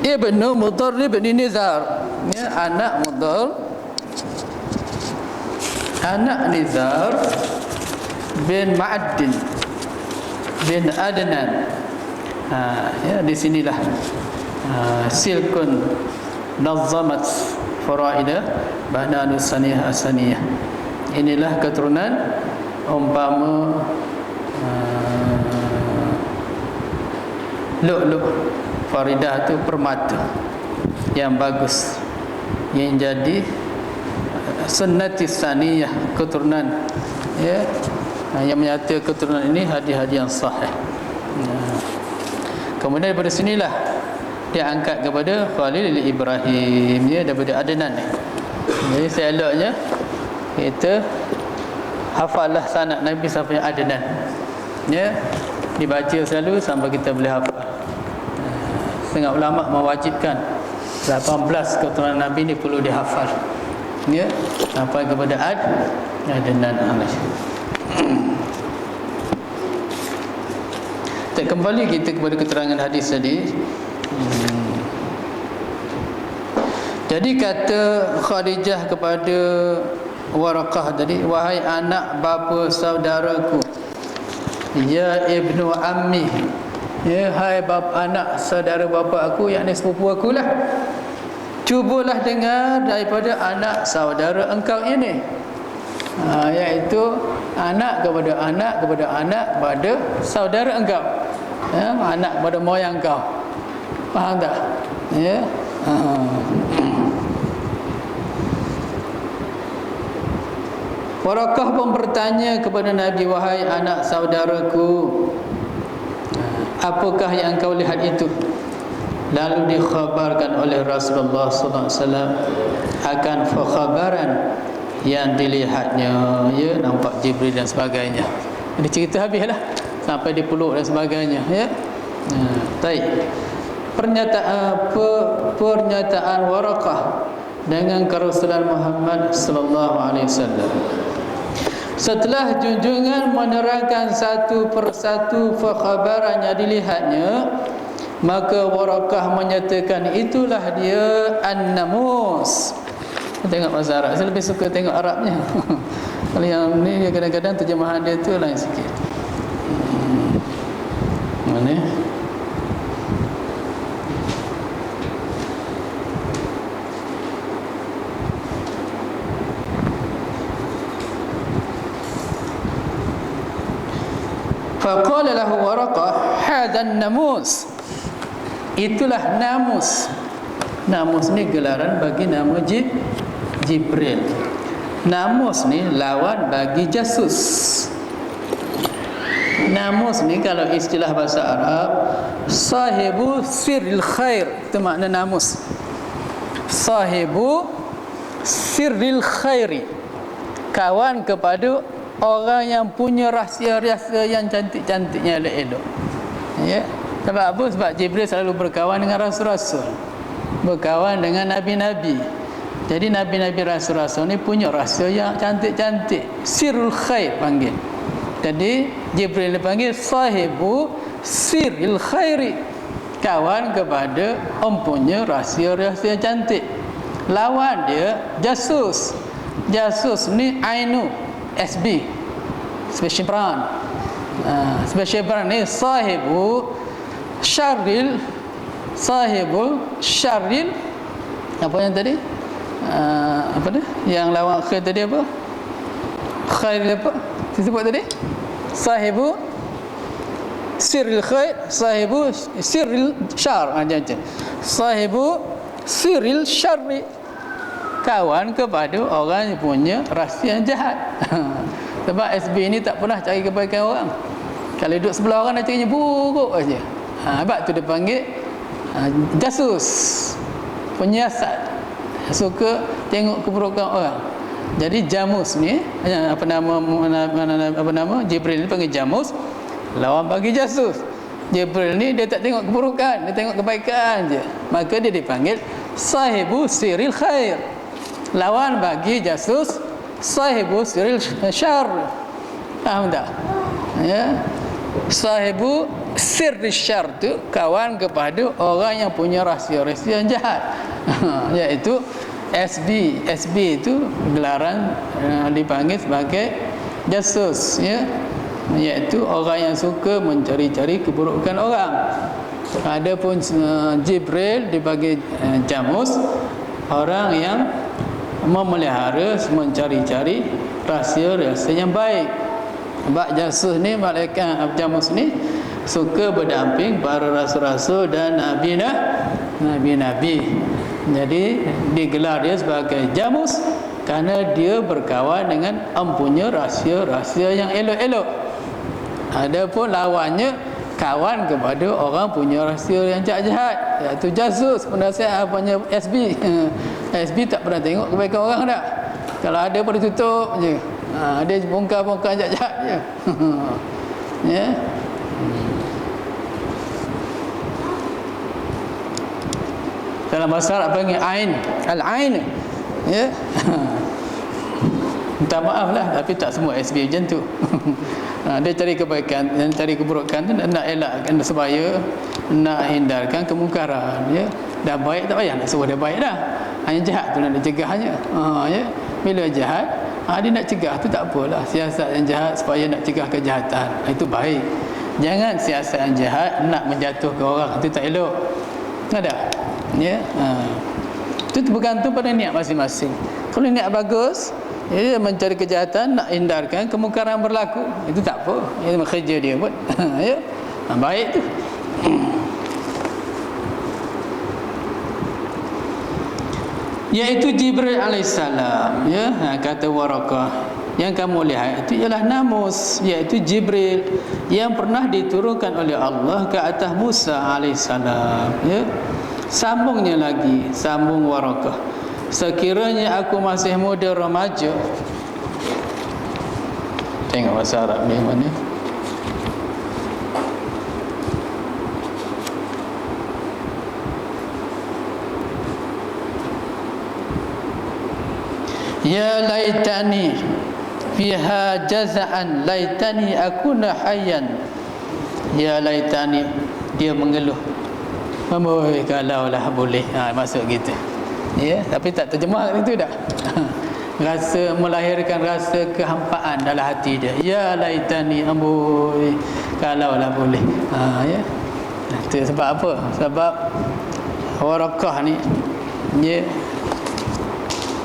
Ibnu Mudarrib bin Nizar, ya, anak Mudar, anak Nizar bin Ma'addin bin Adnan. Ya, di sinilah silkun nazamat faraidah ba'da nusaniyah asaniyah. Inilah keturunan umpama lu'lu'. Faridah tu permata yang bagus, yang jadi sunnati saniyah, keturunan, ya, yang menyata keturunan ini hadis-hadis yang sahih. Kemudian daripada sinilah dia angkat kepada Khalil Ibrahim, ya, daripada Adnan. Jadi seeloknya kita hafallah sanad Nabi sampai Adnan, ya, dibaca selalu sampai kita boleh hafal. Setengah ulama mewajibkan 18 keturunan Nabi ni perlu dihafal, ya, sampai kepada Adnan. Kita kembali kita kepada keterangan hadis tadi. Jadi kata Khadijah kepada Waraqah tadi, wahai anak bapa saudaraku, ya ibnu ammi, ya, hai anak saudara bapa aku, yakni sepupu aku lah, cubalah dengar daripada anak saudara engkau ini, iaitu anak kepada anak kepada anak pada saudara engkau, ya, anak pada moyang kau. Faham tak? Ya. Waraqah pun bertanya kepada Nabi, wahai anak saudaraku, apakah yang kau lihat itu? Lalu dikhabarkan oleh Rasulullah sallallahu alaihi wasallam akan khabaran yang dilihatnya, ya, nampak Jibril dan sebagainya. Ini cerita habislah sampai dipeluk dan sebagainya, ya. Baik. Pernyataan Waraqah dengan kerasulan Muhammad sallallahu alaihi wasallam. Setelah junjungan menerangkan satu persatu khabaran yang dilihatnya, maka Warakah menyatakan itulah dia An-Namus. Tengok bahasa Arab, saya lebih suka tengok Arabnya. Kalau yang ni kadang-kadang terjemahan dia tu lain sikit. Mana? Faqala lahu Waraqah hadan namus. Itulah namus. Namus ni gelaran bagi nama Jibril. Namus ni lawan bagi jasus. Namus ni kalau istilah bahasa Arab, sahibu sirril khair, itu makna namus. Sahibu sirril khairi, kawan kepada orang yang punya rahsia-rahsia yang cantik-cantiknya, elok-elok. Ya. Sebab apa? Sebab Jibril selalu berkawan dengan rasul-rasul, berkawan dengan nabi-nabi. Jadi nabi-nabi rasul-rasul ni punya rahsia yang cantik-cantik. Sirrul khair panggil. Jadi Jibril dipanggil sahibu sirril khairi, kawan kepada empunya rahsia-rahsia cantik. Lawan dia jasus. Jasus ni ainu SB, special brand. Special brand ni sahibu syarril apa yang tadi? Apa dia? Yang lawan khair tadi apa? Khair apa? Disebut tadi? Sahibu sirril khair, sahibu sirril syar. Macam-macam. Sahibu sirril syarri, kawan kepada orang yang punya rahsia yang jahat. Sebab SB ni tak pernah cari kebaikan orang. Kalau duduk sebelah orang, dia carinya buruk aja. Sebab tu dia panggil jasus, penyiasat, suka tengok keburukan orang. Jadi jamus ni, apa nama Jibril ni panggil jamus, lawan bagi jasus. Jibril ni dia tak tengok keburukan, dia tengok kebaikan je. Maka dia dipanggil sahibu sirril khair, lawan bagi jasus sahibu sirril syar. Faham tak? Ya. Sahibu sirril syar tu kawan kepada orang yang punya rahsia-rahsia yang jahat. Iaitu SB. SB itu gelaran dipanggil sebagai jasus, ya. Iaitu orang yang suka mencari-cari keburukan orang. Adapun Jibril dipanggil jamus, orang yang memelihara, mencari-cari rahsia-rahsia yang baik. Sebab jasus ni, malaikat jamus ni suka berdamping para rasul-rasul dan nabi-nabi. Jadi digelar dia sebagai jamus kerana dia berkawan dengan empunya rahsia-rahsia yang elok-elok. Adapun lawannya kawan kepada orang punya rahsia yang jahat-jahat, iaitu jasus, penasihat punya SB. SB tak pernah tengok kebaikan orang dah. Kalau ada pun ditutup je. Dia bongkar-bongkar jahat-jahat je. Ya. Dalam bahasa Arab panggil ain, al-ain. Ya. Minta maaf lah, tapi tak semua SB macam tu. Dia cari kebaikan dan cari keburukan tu, nak elakkan supaya nak hindarkan kemungkaran, ya. Dah baik tak payah nak suruh dia baik dah. Hanya jahat tu nak dicegahnya. Ya. Bila jahat, dia nak cegah tu tak apalah. Siasat yang jahat supaya nak cegah kejahatan, itu baik. Jangan siasat yang jahat nak menjatuhkan orang, itu tak elok. Ada? Ya. Itu bergantung pada niat masing-masing. Kalau niat bagus, dia mencari kejahatan, nak hindarkan kemungkaran berlaku, itu tak apa. Itu kerja dia pun. Ya. Baik tu. Iaitu Jibril alaihissalam, ya. Kata Warakah, yang kamu lihat itu ialah namus, iaitu Jibril yang pernah diturunkan oleh Allah ke atas Musa alaihissalam, ya. Sambungnya lagi, sambung Warakah, sekiranya aku masih muda remaja. Tengok bahasa Arab ni mana. Ya laitani fiha jaza'an laitani akuna hayyan. Ya laitani, dia mengeluh, amboi kalaulah boleh. Maksud gitu. Ya, tapi tak terjemah itu dah. Rasa melahirkan rasa kehampaan dalam hati dia. Ya laitani, amboi kalaulah boleh. Ya. Itu sebab apa? Sebab Warakah ni dia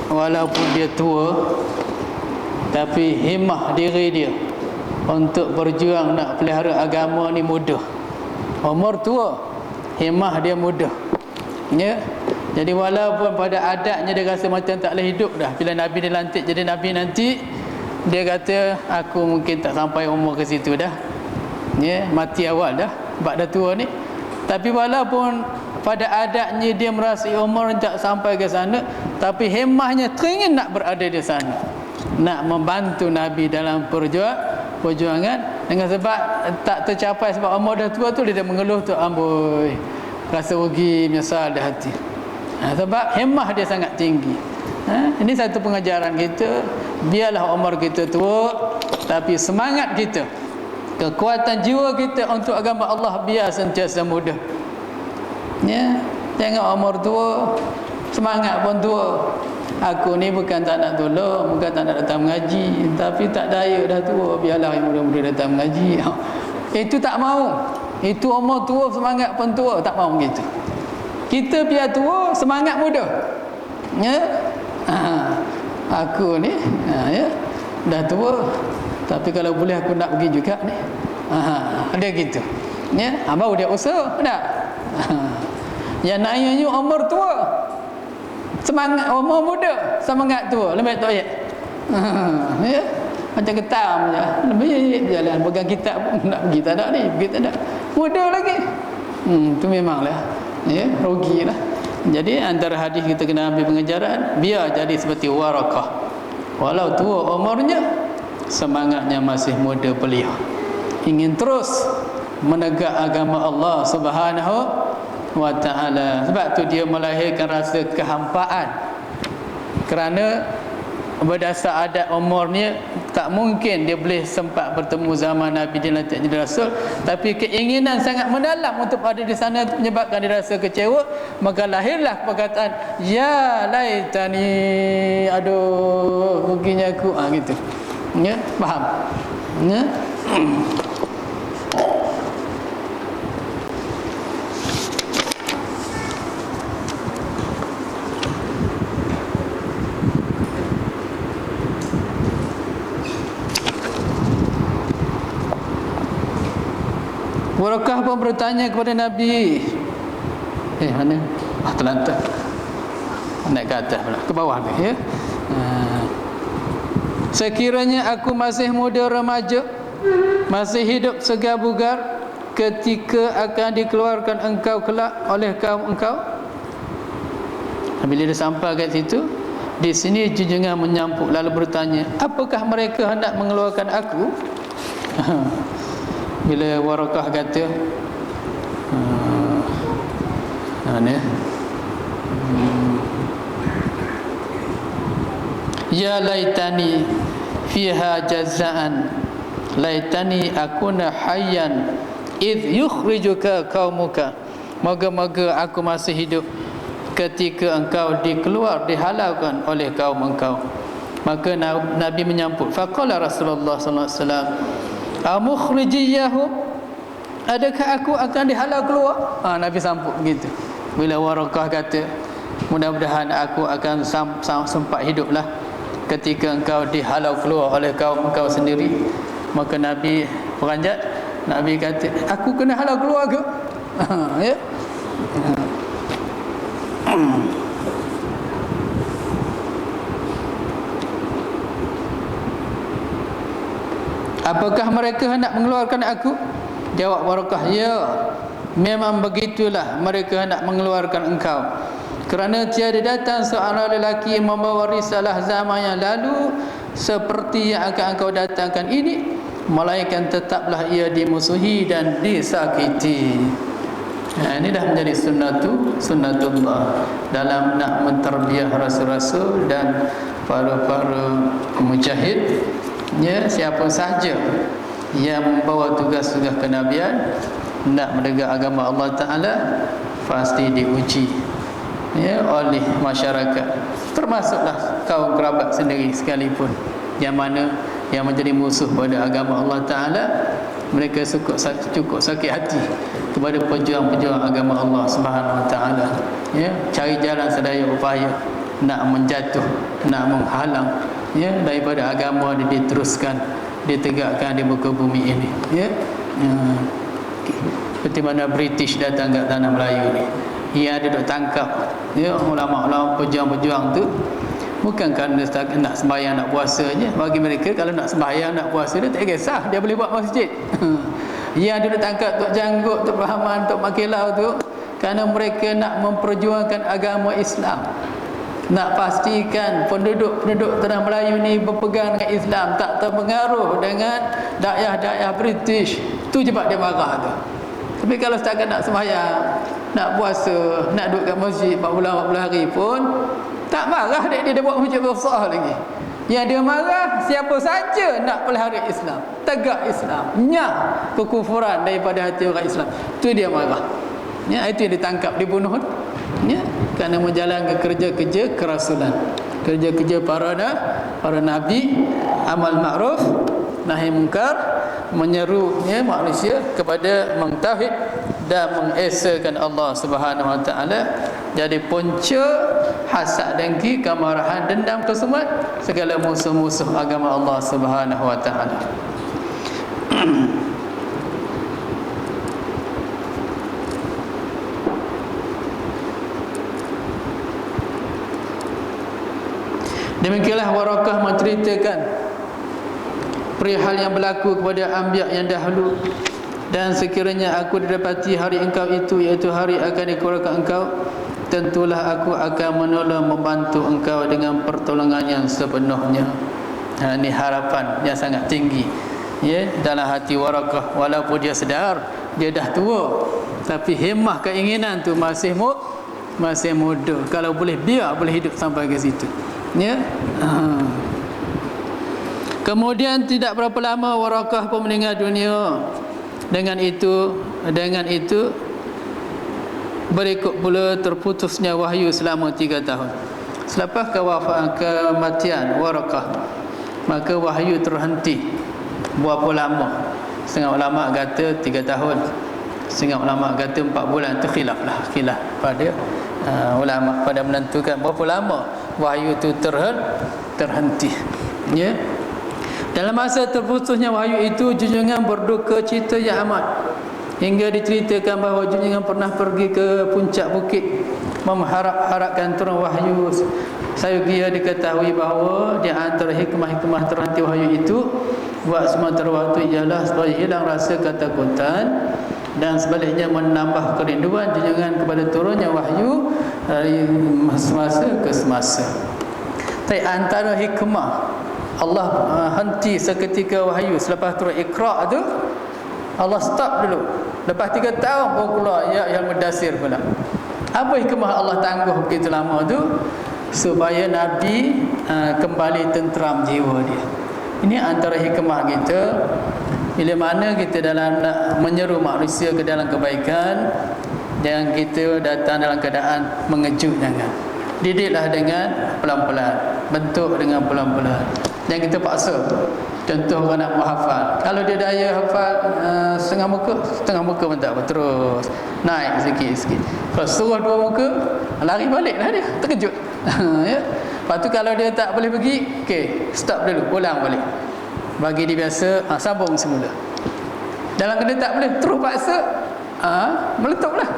walaupun dia tua, tapi himmah diri dia untuk berjuang nak pelihara agama ni mudah. Umur tua, himmah dia mudah. Ya. Jadi walaupun pada adatnya dia rasa macam tak boleh hidup dah, bila Nabi dilantik jadi Nabi nanti, dia kata aku mungkin tak sampai umur ke situ dah. Ya, mati awal dah, sebab dah tua ni. Tapi walaupun pada adatnya dia merasa umur tak sampai ke sana, tapi himmahnya teringin nak berada di sana, nak membantu Nabi dalam perjuangan. Dengan sebab tak tercapai sebab umur dah tua tu, dia dah mengeluh tu, amboi rasa rugi, menyesal di hati. Sebab himmah dia sangat tinggi. Ini satu pengajaran kita. Biarlah umur kita tua, tapi semangat kita, kekuatan jiwa kita untuk agama Allah biar sentiasa muda. Ya, jangan umur tua semangat pun tua. Aku ni bukan tak nak tolong, bukan tak nak datang mengaji, tapi tak daya dah tua, biarlah yang muda-muda datang mengaji. Itu tak mau. Itu umur tua semangat pun tua, tak mau gitu. Kita biar tua semangat muda. Ya. Aku ni ya, dah tua, tapi kalau boleh aku nak pergi juga ni. Dia gitu. Ya, baru dia usaha tak? Yang naiknya umur tua, semangat umur muda, semangat tua, lebih tak ya? Ya, macam ketam je. Lebih jalan pegang kitab pun nak pergi tak ada ni, pergi tak ada. Muda lagi. Tu memanglah ya, rugilah. Jadi antara hadis kita kena ambil pengajaran, biar jadi seperti Warakah. Walau tua umurnya, semangatnya masih muda belia, ingin terus menegak agama Allah Subhanahu wa ta'ala. Sebab tu dia melahirkan rasa kehampaan, kerana berdasar adat umurnya tak mungkin dia boleh sempat bertemu zaman Nabi dilantik jadi Rasul. Tapi keinginan sangat mendalam untuk ada di sana menyebabkan dia rasa kecewa. Maka lahirlah perkataan, ya laitani, aduh ruginya aku. Gitu. Ya, faham? Ya. Warakah pun bertanya kepada Nabi. Mana? Terlantar. Naik ke atas pula, ke bawah ni ya. Sekiranya aku masih muda remaja, masih hidup segar bugar, ketika akan dikeluarkan engkau kelak oleh kaum engkau. Bila dia sampai kat situ, di sini junjungan menyampuk lalu bertanya, apakah mereka hendak mengeluarkan aku? Bila Warakah kata ya laitani fiha jazaan laitani akuna hayyan id yukhrijuka qaumuka, moga-moga aku masih hidup ketika engkau dihalalkan oleh kaum engkau. Maka Nabi menyampuk, faqala Rasulullah sallallahu alaihi wasallam, amukhrijiyahum, adakah aku akan dihalau keluar? Nabi sambut begitu. Bila Warakah kata, mudah-mudahan aku akan sempat hiduplah ketika engkau dihalau keluar oleh kaum engkau sendiri. Maka Nabi beranjat, Nabi kata, aku kena halau keluar ke? Ya. Apakah mereka hendak mengeluarkan aku? Jawab Warakah, ya, memang begitulah mereka hendak mengeluarkan engkau. Kerana tiada datang seorang lelaki membawa risalah zaman yang lalu seperti yang akan engkau datangkan ini, melainkan tetaplah ia dimusuhi dan disakiti. Ini dah menjadi sunnatullah dalam nak menterbiah rasul-rasul dan para mujahid. Ya, siapa saja yang membawa tugas-tugas kenabian nak menegak agama Allah Ta'ala pasti diuji, ya, oleh masyarakat, termasuklah kaum kerabat sendiri sekalipun, yang mana yang menjadi musuh pada agama Allah Ta'ala. Mereka cukup sakit hati kepada pejuang-pejuang agama Allah Subhanahu Wa Ta'ala, ya, cari jalan sedaya upaya nak menjatuh, nak menghalang, ya, daripada agama diteruskan, ditegakkan di muka bumi ini, ya. Seperti mana British datang ke tanah Melayu ni, ia duduk tangkap, ya, ulama-ulama pejuang-pejuang tu bukan kerana nak sembahyang, nak puasa je. Bagi mereka kalau nak sembahyang, nak puasa, dia tak kisah, dia boleh buat masjid. Ia duduk tangkap Tok Janggut, Tok Rahman, Tok Makilau tu kerana mereka nak memperjuangkan agama Islam, nak pastikan penduduk tanah Melayu ni berpegang dengan Islam, tak terpengaruh dengan dakwah British. Tu je sebab dia marah tu. Tapi kalau setakat nak sembahyang, nak puasa, nak duduk kat masjid 4 bulan 40 hari pun tak marah. Dia buat masjid besar lagi. Yang dia marah siapa saja nak pelihara Islam, tegak Islam, nyah kekufuran daripada hati orang Islam, tu dia marah. Ya, itu yang ditangkap, dibunuh, ya, kerana menjalankan kerja-kerja kerasulan, kerja-kerja para nabi, amal ma'ruf nahi munkar, menyeru, ya, manusia kepada mentauhid dan mengesakan Allah Subhanahu Wa Ta'ala. Jadi punca hasad, dengki, kemarahan, dendam, kesumat segala musuh-musuh agama Allah Subhanahu Wa Ta'ala. Demikianlah Warakah menceritakan perihal yang berlaku kepada anbiya yang dahulu. Dan sekiranya aku didapati hari engkau itu, iaitu hari akan dikeluarkan engkau, tentulah aku akan menolong, membantu engkau dengan pertolongan yang sepenuhnya. Ini harapan yang sangat tinggi, ya, dalam hati Warakah. Walaupun dia sedar dia dah tua, tapi himmah keinginan tu masih muda. Kalau boleh biar boleh hidup sampai ke situ, ya. Kemudian tidak berapa lama Warakah pun meninggal dunia. Dengan itu berikut pula terputusnya wahyu selama 3 tahun. Selepas kematian Warakah, maka wahyu terhenti. Berapa lama? Setengah ulama kata 3 tahun, setengah ulama kata 4 bulan. Itu khilaf pada ulama pada menentukan berapa lama wahyu itu terhenti, ya. Dalam masa terputusnya wahyu itu, junjungan berduka cita yang amat, hingga diceritakan bahawa junjungan pernah pergi ke puncak bukit mengharap-harapkan turun wahyu. Saya diketahui bahawa di antara hikmah-hikmah terhenti wahyu itu buat sementara waktu ialah supaya hilang rasa ketakutan, dan sebaliknya menambah kerinduan junjungan kepada turunnya wahyu dari semasa ke semasa. Tapi antara hikmah Allah henti seketika wahyu selepas turun Iqra' tu, Allah stop dulu. Lepas 3 tahun baru keluar ya yang Mudassir pula. Apa hikmah Allah tangguh begitu lama tu? Supaya Nabi kembali tenteram jiwa dia. Ini antara hikmah kita. Bila mana kita dalam nak menyeru manusia ke dalam kebaikan, jangan kita datang dalam keadaan mengejut, jangan. Didiklah dengan pelan-pelan, bentuk dengan pelan-pelan. Yang kita paksa. Contoh orang nak menghafal, kalau dia daya hafal setengah muka pun tak apa, terus naik sikit-sikit. Kalau suruh 2 muka, lari baliklah dia, terkejut. Ya. Lepas tu kalau dia tak boleh pergi, okey, stop dulu, ulang balik. Bagi dia biasa, sambung semula. Dalam kena tak boleh, terus paksa, meletuplah.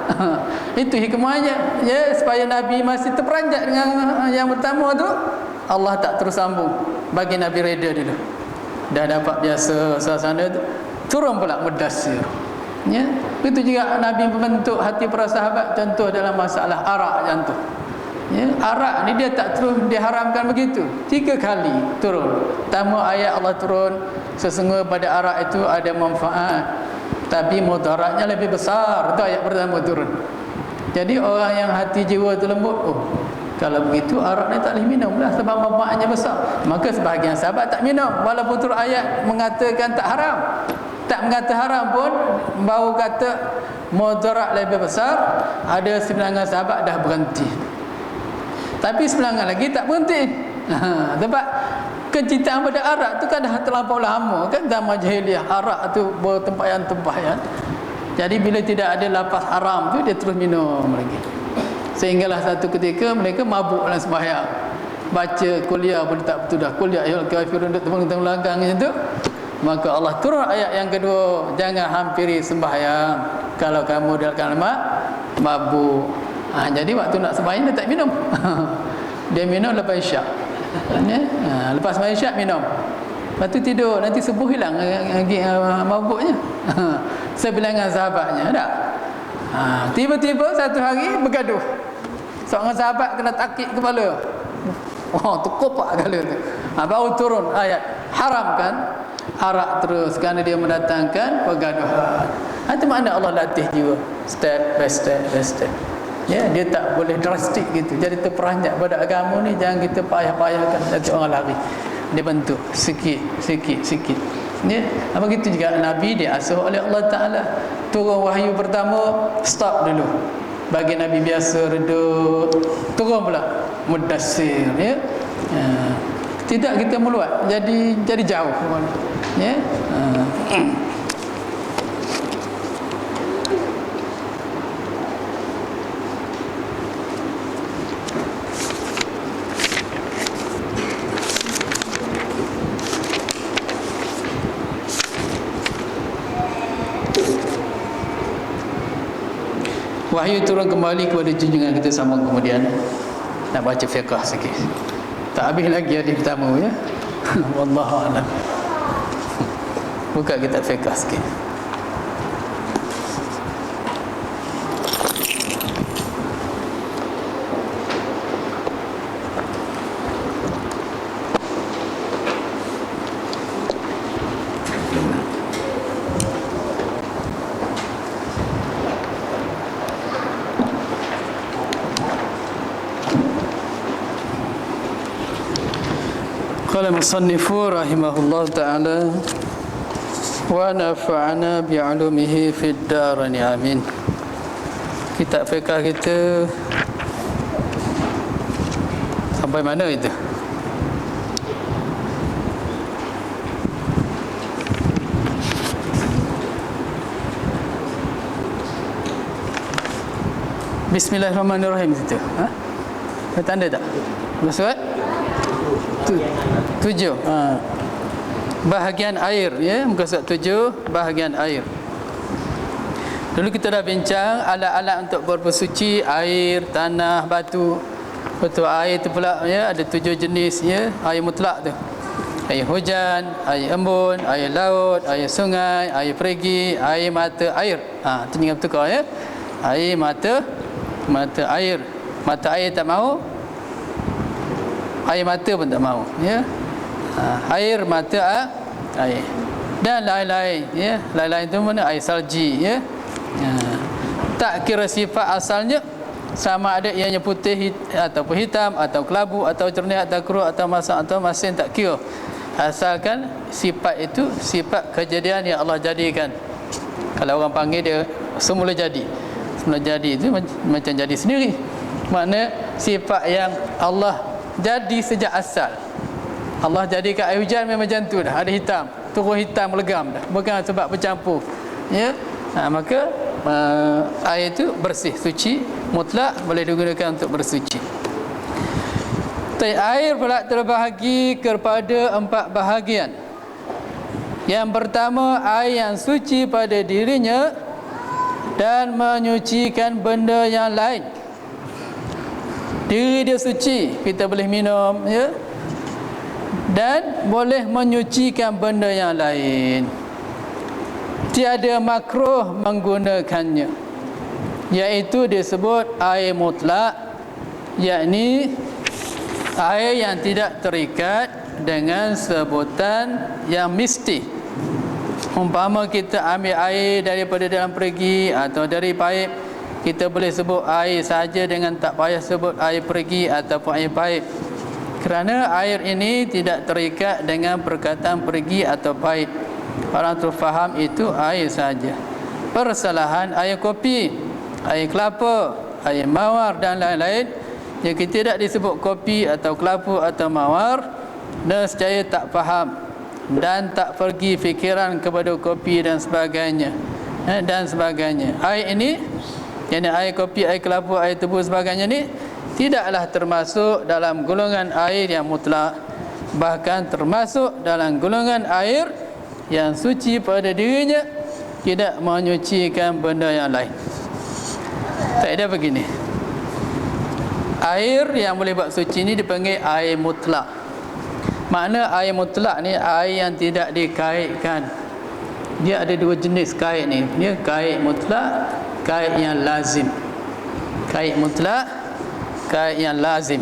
Itu hikmahnya, ya, supaya Nabi masih terperanjat dengan yang pertama tu, Allah tak terus sambung, bagi Nabi reda dulu. Dah dapat biasa suasana tu, turun pula Mudassir, ya. Itu juga Nabi membentuk hati para sahabat. Contoh dalam masalah arak contoh, ya, arak ni dia tak terus diharamkan begitu. 3 kali turun. Pertama ayat Allah turun, sesungguhnya pada arak itu ada manfaat tapi mudaratnya lebih besar. Itu ayat pertama turun. Jadi orang yang hati jiwa tu lembut, oh kalau begitu arak ni tak boleh minum lah sebab manfaatnya besar. Maka sebahagian sahabat tak minum walaupun turun ayat mengatakan tak haram. Tak mengata haram pun, baru kata mudarat lebih besar, ada sebilangan sahabat dah berhenti. Tapi sebilangan lagi tak berhenti. Sebab kecintaan pada arak tu kan dah terlampau lama kan, zaman jahiliah arak tu bertempayan-tempayan. Jadi bila tidak ada lafaz haram tu, dia terus minum lagi. Sehinggalah satu ketika mereka mabuk dalam sembahyang, baca kuliah pun tak betul dah, kuliah ayyuhal kafirun duk tengah belakang macam tu. Maka Allah turun ayat yang kedua, jangan hampiri sembahyang kalau kamu dalam kalimat mabuk. Jadi waktu nak sembahyang dia tak minum. Dia minum lepas isyak. Lepas sembahyang isyak minum. Lepas tu tidur, nanti subuh hilang mabuknya. Sebilangan sahabatnya tak. Tiba-tiba satu hari bergaduh. Seorang sahabat kena takik kepala. Tu kopak kepala tu. Baru turun ayat haramkan arak terus kerana dia mendatangkan pergaduhan. Itu makna Allah latih jiwa step by step by step. Ya, dia tak boleh drastik gitu. Jadi terperanjat pada agama ni, jangan kita payah-payahkan nanti orang lari. Dia bentuk sikit. Ya, begitu juga Nabi diasuh oleh Allah Taala. Turun wahyu pertama, stop dulu. Bagi Nabi biasa reduk, turun pula Mudassir, ya. Tidak kita meluat, jadi jauh, ya. Wahyu turun kembali kepada junjungan kita sama. Kemudian nak baca fiqh sikit. Tak habis lagi hadis pertama, ya. Wallahu a'lam. Buka kitab fiqh sikit. Qala musannifu rahimahullah ta'ala wa nafa'ana bi'ulumihi fid darani amin. Kitab fiqh kita sampai mana itu? Bismillahirrahmanirrahim itu. Ada tanda tak? Surat 7. Bahagian air, ya, muka surat 7, bahagian air. Dulu kita dah bincang alat-alat untuk bersuci, air, tanah, batu. Betul, air tu pula, ya, ada 7 jenis, ya. Air mutlak tu. Air hujan, air embun, air laut, air sungai, air perigi, air mata air. Tu jangan bertukar, ya. Air mata air. Mata air tak mau, air mata pun tak mau, ya. Air mata air dan lain-lain, ya. Lain-lain itu mana? Air salji, ya. Tak kira sifat asalnya, sama ada ianya putih ataupun hitam atau kelabu atau jernih atau keruh atau masak atau masin, tak kira. Asalkan sifat itu sifat kejadian yang Allah jadikan. Kalau orang panggil dia semula jadi itu macam jadi sendiri. Makna sifat yang Allah jadi sejak asal. Allah jadikan air hujan memang macam tu dah, ada hitam, turun hitam legam dah, bukan sebab bercampur, ya. Maka air itu bersih, suci, mutlak, boleh digunakan untuk bersuci. Air pula terbahagi kepada 4 bahagian. Yang pertama, air yang suci pada dirinya dan menyucikan benda yang lain. Diri dia suci, kita boleh minum, ya. Dan boleh menyucikan benda yang lain. Tiada makruh menggunakannya, iaitu disebut air mutlak, yakni air yang tidak terikat dengan sebutan yang mesti. Umpama kita ambil air daripada dalam perigi atau dari paip, kita boleh sebut air saja dengan tak payah sebut air perigi ataupun air paip, kerana air ini tidak terikat dengan perkataan perigi atau paip. Orang tu faham itu air saja. Persalahan air kopi, air kelapa, air mawar dan lain-lain, jika tidak disebut kopi atau kelapa atau mawar, nescaya tak faham dan tak pergi fikiran kepada kopi dan sebagainya, dan sebagainya. Air ini, yang air kopi, air kelapa, air tebu sebagainya ni tidaklah termasuk dalam golongan air yang mutlak, bahkan termasuk dalam golongan air yang suci pada dirinya, tidak menyucikan benda yang lain. Kaedah begini, air yang boleh buat suci ni dipanggil air mutlak. Makna air mutlak ni air yang tidak dikaitkan. Dia ada dua jenis kait ni. Dia kait mutlak, kait yang lazim. Kait mutlak, kait yang lazim.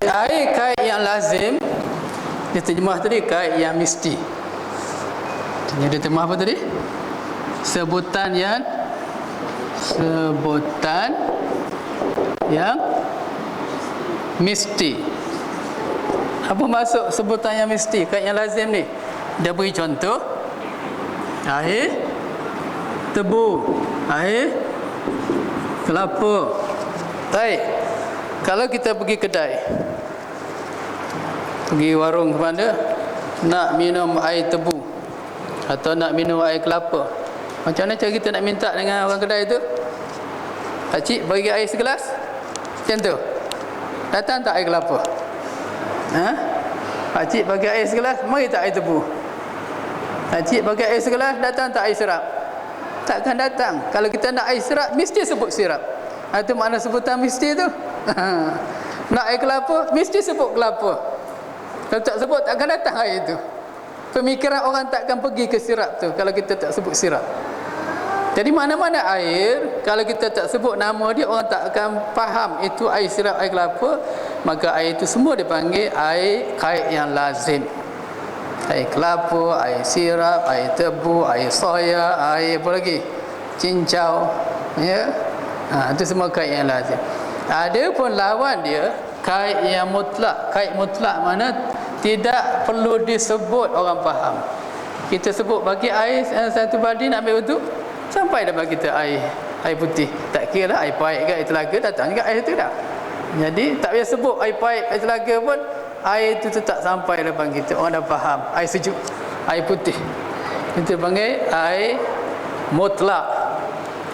Air kait yang lazim, dia terjemah tadi kait yang mesti. Dia terjemah apa tadi? Sebutan yang mesti. Apa maksud sebutan yang mesti, kait yang lazim ni? Dia beri contoh, air tebu, air kelapa. Baik, kalau kita pergi kedai, pergi warung ke mana, nak minum air tebu atau nak minum air kelapa, macam mana cara kita nak minta dengan orang kedai tu? Pakcik bagi air segelas, macam tu. Datang tak air kelapa? Pakcik bagi air segelas, mari tak air tebu? Pakcik bagi air segelas, datang tak air sirap? Takkan datang. Kalau kita nak air sirap, mesti sebut sirap. Itu makna sebutan mesti tu. Nak air kelapa, mesti sebut kelapa. Kalau tak sebut, takkan datang air itu. Pemikiran orang takkan pergi ke sirap tu kalau kita tak sebut sirap. Jadi mana-mana air, kalau kita tak sebut nama dia, orang tak akan faham itu air sirap, air kelapa. Maka air itu semua dipanggil air kait yang lazim. Air kelapa, air sirap, air tebu, air soya, air apa lagi? Cincau. Ya? Itu semua kait yang lazim. Ada pun lawan dia, kait yang mutlak. Kait mutlak mana tidak perlu disebut orang faham. Kita sebut bagi air satu badi nak ambil wuduk, sampai dah bagi kita air putih. Tak kira lah air paip ke air telaga, datang juga air tu dah. Jadi tak payah sebut air paip, air telaga pun, air tu tetap sampai depan kita. Orang dah faham. Air sejuk, air putih. Kita panggil air mutlak.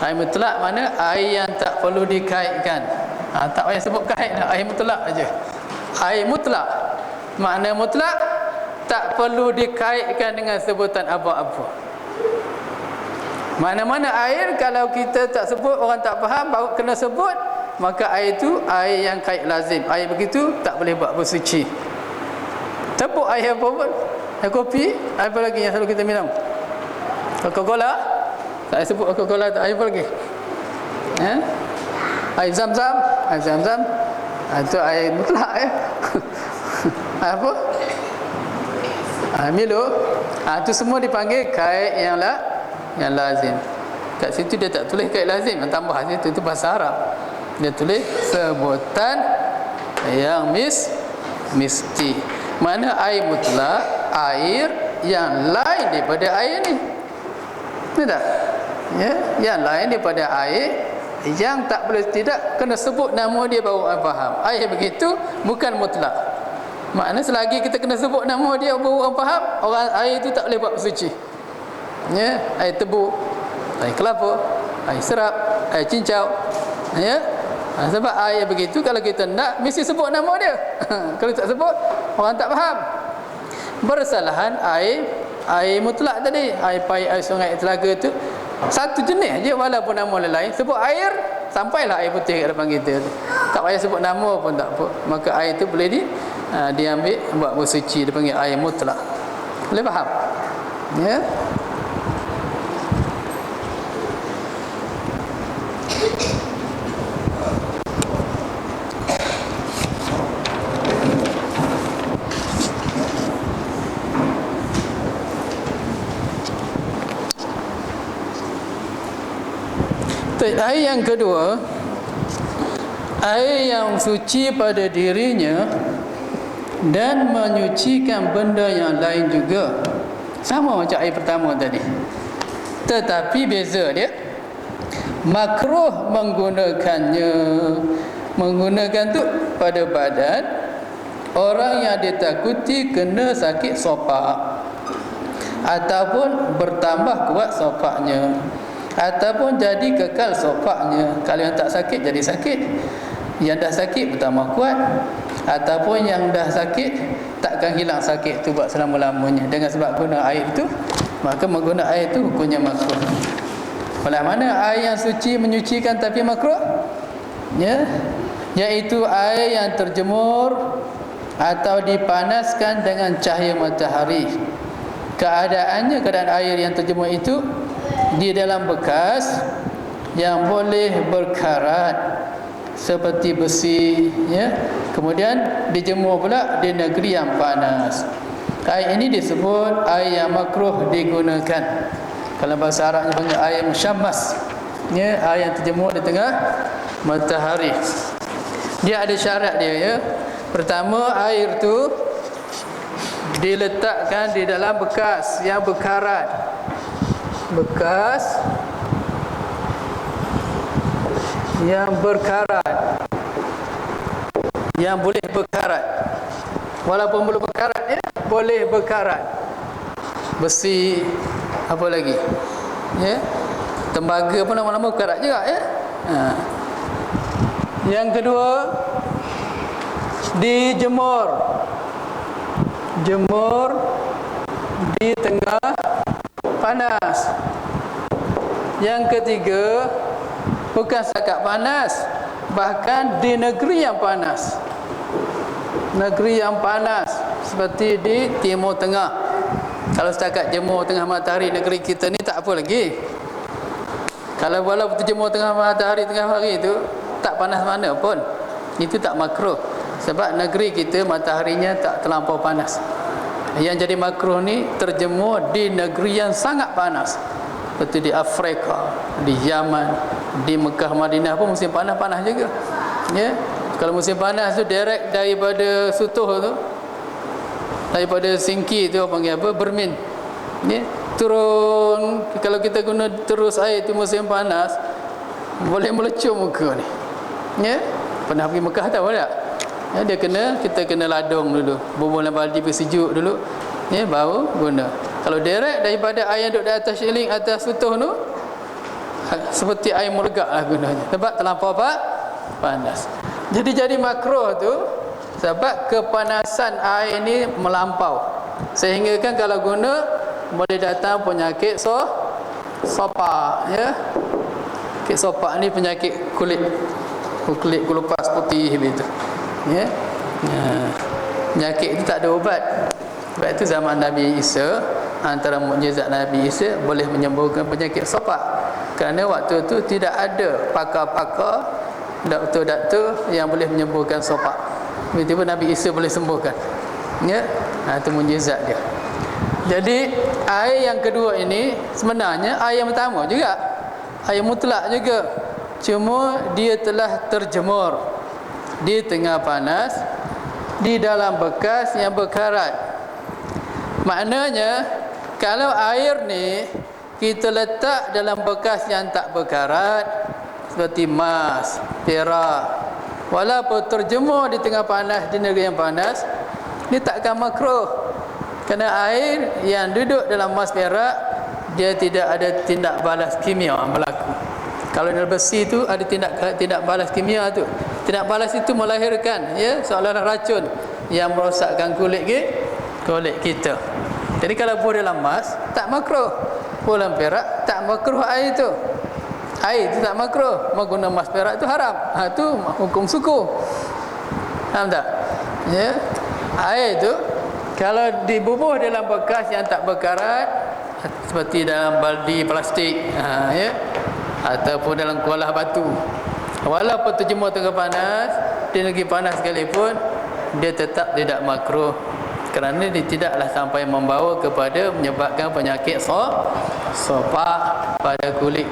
Air mutlak mana air yang tak perlu dikaitkan. Tak payah sebut kait dah, air mutlak aja. Air mutlak, makna mutlak, tak perlu dikaitkan dengan sebutan apa-apa. Mana-mana air kalau kita tak sebut, orang tak faham, baru kena sebut, maka air itu air yang kait lazim. Air begitu tak boleh buat bersuci. Sebut air apa pun, air kopi, air apa lagi yang selalu kita minum? Coca-Cola, tak sebut Coca-Cola, air apa lagi? Air zam-zam, itu air mutlak ya. Air apa? Milo. Itu semua dipanggil kait yang lazim. Kat situ dia tak tulis kait lazim, yang tambah situ, itu bahasa Arab. Dia tulis sebutan yang mesti. Mana air mutlak, air yang lain daripada air ni. Betul tak? Ya, yang lain daripada air yang tak boleh, tidak kena sebut nama dia baru orang faham. Air begitu bukan mutlak. Maknanya selagi kita kena sebut nama dia baru orang faham, orang air itu tak boleh buat bersuci. Ya, air tebu, air kelapa, air serap, air cincau, ya, Sebab air begitu, kalau kita nak mesti sebut nama dia. Kalau tak sebut, orang tak faham. Bersalahan air mutlak tadi, air payah, air sungai, air telaga tu satu jenis je, walaupun nama lain. Sebut air, sampailah air putih kat depan kita. Tak payah sebut nama pun tak apa. Maka air tu boleh diambil buat bersuci, dia panggil air mutlak. Boleh faham? Ya. Air yang kedua, air yang suci pada dirinya dan menyucikan benda yang lain juga, sama macam air pertama tadi, tetapi beza dia, makruh menggunakan tu pada badan orang yang ditakuti kena sakit sopak, ataupun bertambah kuat sopaknya, ataupun jadi kekal sopaknya. Kalau yang tak sakit jadi sakit, yang dah sakit bertambah kuat, ataupun yang dah sakit takkan hilang sakit tu buat selama-lamanya. Dengan sebab guna air tu, maka mengguna air tu hukumnya makruh. Oleh mana air yang suci menyucikan tapi makruh? Ya, iaitu air yang terjemur atau dipanaskan dengan cahaya matahari. Keadaan air yang terjemur itu di dalam bekas yang boleh berkarat seperti besi, ya. Kemudian dijemur pula di negeri yang panas. Air ini disebut air yang makruh digunakan. Kalau bahasa Arabnya panggil air musyammas, ya, air yang terjemur di tengah matahari. Dia ada syarat dia, ya. Pertama, air tu diletakkan di dalam bekas yang berkarat. Bekas yang berkarat, yang boleh berkarat, walaupun belum berkarat, ya, boleh berkarat. Besi, apa lagi, ya, tembaga pun lama-lama berkarat juga, ya. Yang kedua, dijemur di tengah panas. Yang ketiga, bukan setakat panas, bahkan di negeri yang panas. Negeri yang panas seperti di Timur Tengah. Kalau setakat jemur tengah matahari negeri kita ni tak apa lagi. Kalau walaupun jemur tengah matahari tengah hari itu tak panas mana pun, itu tak makruh. Sebab negeri kita mataharinya tak terlampau panas. Yang jadi makruh ni terjemur di negeri yang sangat panas, seperti di Afrika, di Yaman, di Mekah, Madinah pun musim panas-panas juga, ya. Kalau musim panas tu direct daripada Sutuh tu, daripada Singki tu panggil apa, Bermin, ya, turun. Kalau kita guna terus air tu musim panas, boleh melecur muka ni, ya. Pernah pergi Mekah tahu tak? Ya, kita kena ladung dulu, bumbung dalam baldi bersejuk dulu, ya, baru guna. Kalau direct daripada air yang duduk di atas syiling, atas Sutuh tu, seperti air meregak lah gunanya, sebab terlampau panas. Jadi makruh tu sebab kepanasan air ni melampau, sehingga kan kalau guna boleh datang penyakit sopak, ya. Penyakit sopak ni penyakit kulit kelupas putih begitu, ya. Penyakit itu tak ada ubat. Sebab itu zaman Nabi Isa, antara mukjizat Nabi Isa boleh menyembuhkan penyakit sopak. Kerana waktu itu tidak ada pakar-pakar, doktor-doktor yang boleh menyembuhkan sopak. Tiba-tiba Nabi Isa boleh sembuhkan, ya. Itu mukjizat dia. Jadi air yang kedua ini sebenarnya air yang pertama juga, air mutlak juga, cuma dia telah terjemur di tengah panas di dalam bekas yang berkarat. Maknanya kalau air ni kita letak dalam bekas yang tak berkarat seperti emas, perak, walaupun terjemur di tengah panas di negeri yang panas, dia takkan makruh. Kerana air yang duduk dalam emas, perak, dia tidak ada tindak balas kimia berlaku. Kalau dalam besi tu ada tindak balas kimia tu. Tindak balas itu melahirkan seolah-olah racun yang merosakkan kulit kita. Jadi kalau buah dalam emas tak makruh. Buah dalam perak tak makruh air tu. Air itu tak makruh. Menggunakan emas perak itu haram. Itu hukum suku. Faham tak? Ya. Air itu kalau dibubuh dalam bekas yang tak berkarat, seperti dalam baldi plastik, ataupun dalam kualah batu, walaupun terjemur tengah panas, di negeri panas sekalipun, dia tetap tidak makruh, kerana dia tidaklah sampai membawa kepada menyebabkan penyakit sopak pada kulit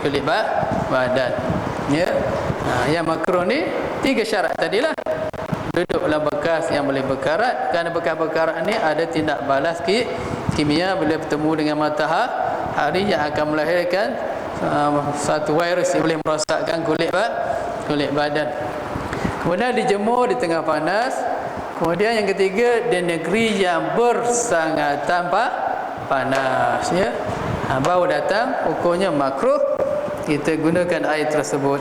badan. Yang makruh ni 3 syarat tadilah. Duduk dalam bekas yang boleh berkarat, kerana bekas berkarat ni ada tindak balas kimia bila bertemu dengan matahari yang akan melahirkan satu virus yang boleh merosakkan kulit badan. Kemudian dijemur di tengah panas. Kemudian yang ketiga, di negeri yang bersangatan panas, baru datang hukumnya makruh kita gunakan air tersebut.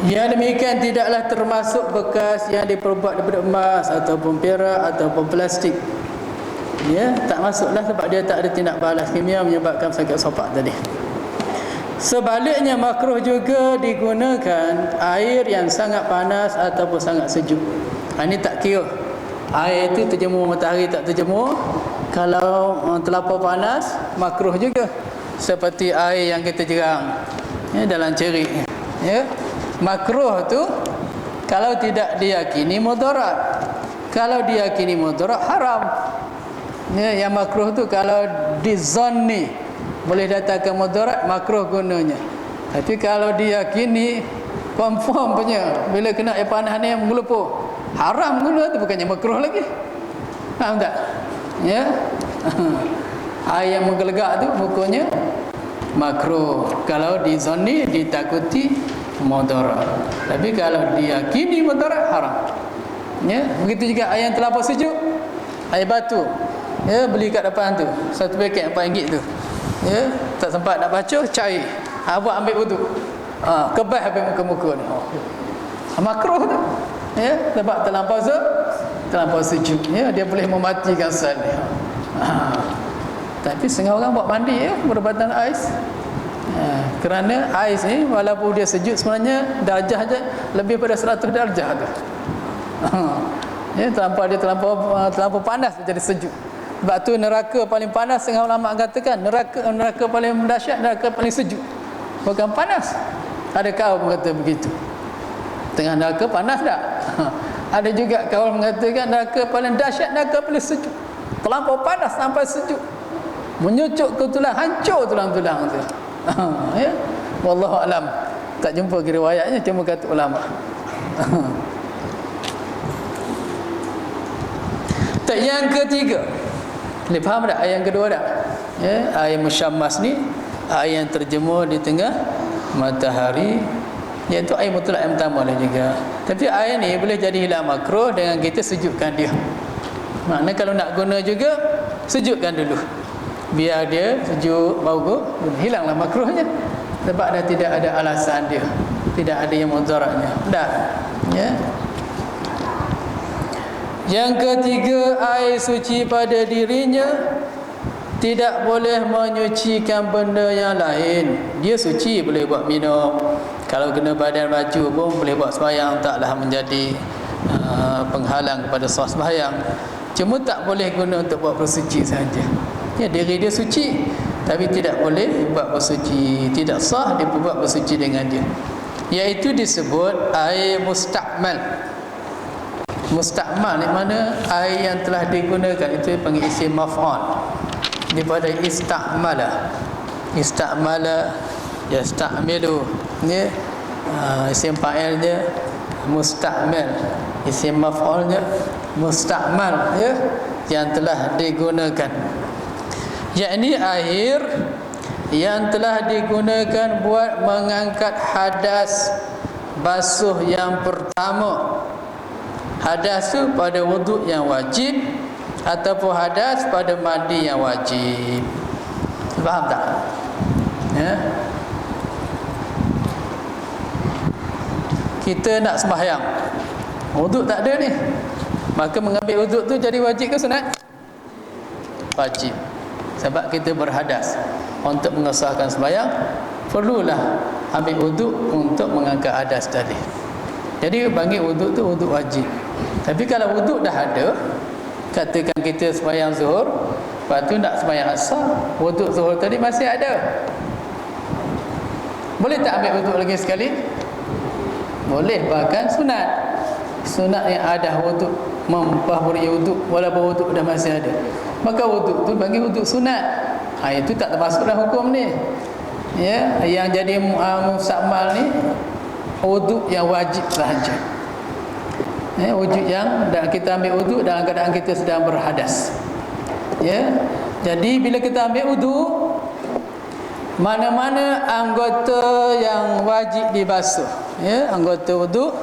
Yang demikian tidaklah termasuk bekas yang diperbuat daripada emas ataupun perak ataupun plastik. Tak masuklah sebab dia tak ada tindak balas kimia menyebabkan sakit sopak tadi. Sebaliknya makruh juga digunakan air yang sangat panas ataupun sangat sejuk. Ini tak kira air itu terjemur matahari tak terjemur. Kalau terlampau panas makruh juga, seperti air yang kita jerang dalam cerik. Makruh tu kalau tidak diyakini mudarat. Kalau diyakini mudarat haram. Yang makruh tu kalau dizanni boleh datangkan mudarat, makruh gunanya. Tapi kalau diyakini confirm punya, bila kena air panas ni mengelepuh, haram guna tu, bukannya makruh lagi. Faham tak? Air yang menggelegak tu hukumnya makruh kalau dizanni, ditakuti mudarat. Tapi kalau diyakini mudarat, haram. Begitu juga air yang terlampau sejuk, air batu, beli kat depan tu satu paket RM4 tu, tak sempat nak baca, cair, buat ambil wudu, kebas habis muka-muka ni, makruh tu, sebab terlampau sejuk, dia boleh mematikan sel ni. Tapi setengah orang buat mandi berbatan ais. Kerana ais ni walaupun dia sejuk, sebenarnya darjah je lebih pada 100 darjah tu. Terlampau panas jadi sejuk. Sebab tu neraka paling panas, setengah ulama katakan neraka paling dahsyat, neraka paling sejuk, bukan panas. Ada kaum kata begitu, tengah neraka panas tak? Ada juga kaum mengatakan neraka paling dahsyat, neraka paling sejuk, terlampau panas sampai sejuk, menyucuk ke tulang, hancur tulang-tulang tu. Wallahu alam, tak jumpa riwayatnya, cuma kata ulama. Yang ketiga, boleh faham tak ayat yang kedua tak? Ayat musyammas ni air yang terjemur di tengah matahari, iaitu air mutlak yang pertama lah juga. Tapi air ni boleh jadi hilang makruh dengan kita sejukkan dia. Maknanya kalau nak guna juga, sejukkan dulu, biar dia sejuk, bau, hilanglah makruhnya. Sebab dah tidak ada alasan dia, tidak ada yang mudaratnya dah. Yang ketiga, air suci pada dirinya tidak boleh menyucikan benda yang lain. Dia suci, boleh buat minum, kalau kena badan baju pun boleh buat sembahyang, taklah menjadi penghalang kepada sah sembahyang. Cuma tak boleh guna untuk buat bersuci saja. Diri dia suci, tapi tidak boleh buat bersuci, tidak sah dia buat bersuci dengan dia. Iaitu disebut air mustakmal. Mustakmal ni mana air yang telah digunakan, itu panggil isim maf'ul daripada istakmala. Istakmala yasta'milu, isim fa'il dia Mustakmal, isim maf'ulnya mustakmal, ya, yang telah digunakan, yakni air yang telah digunakan buat mengangkat hadas basuh yang pertama. Hadas tu pada wuduk yang wajib ataupun hadas pada mandi yang wajib. Faham tak? Ya. Kita nak sembahyang, wuduk tak ada ni, maka mengambil wuduk tu jadi wajib ke sunat? Wajib. Sebab kita berhadas, untuk mengesahkan sembahyang perlulah ambil wuduk untuk mengangkat hadas tadi. Jadi panggil wuduk tu wuduk wajib. Tapi kalau wuduk dah ada, katakan kita sembahyang zuhur, lepas tu nak sembahyang asar, wuduk zuhur tadi masih ada, boleh tak ambil wuduk lagi sekali? Boleh, bahkan sunat. Sunat yang ada wuduk, memperhuri wuduk walaupun wuduk dah masih ada, maka wuduk tu bagi wuduk sunat. Itu tak termasuk dalam hukum ni. Ya, yang jadi mustakmal ni wuduk yang wajib sahaja. Ya, wuduk yang dan kita ambil wuduk dalam keadaan kita sedang berhadas. Ya. Jadi bila kita ambil wuduk, mana-mana anggota yang wajib dibasuh, ya, anggota wuduk,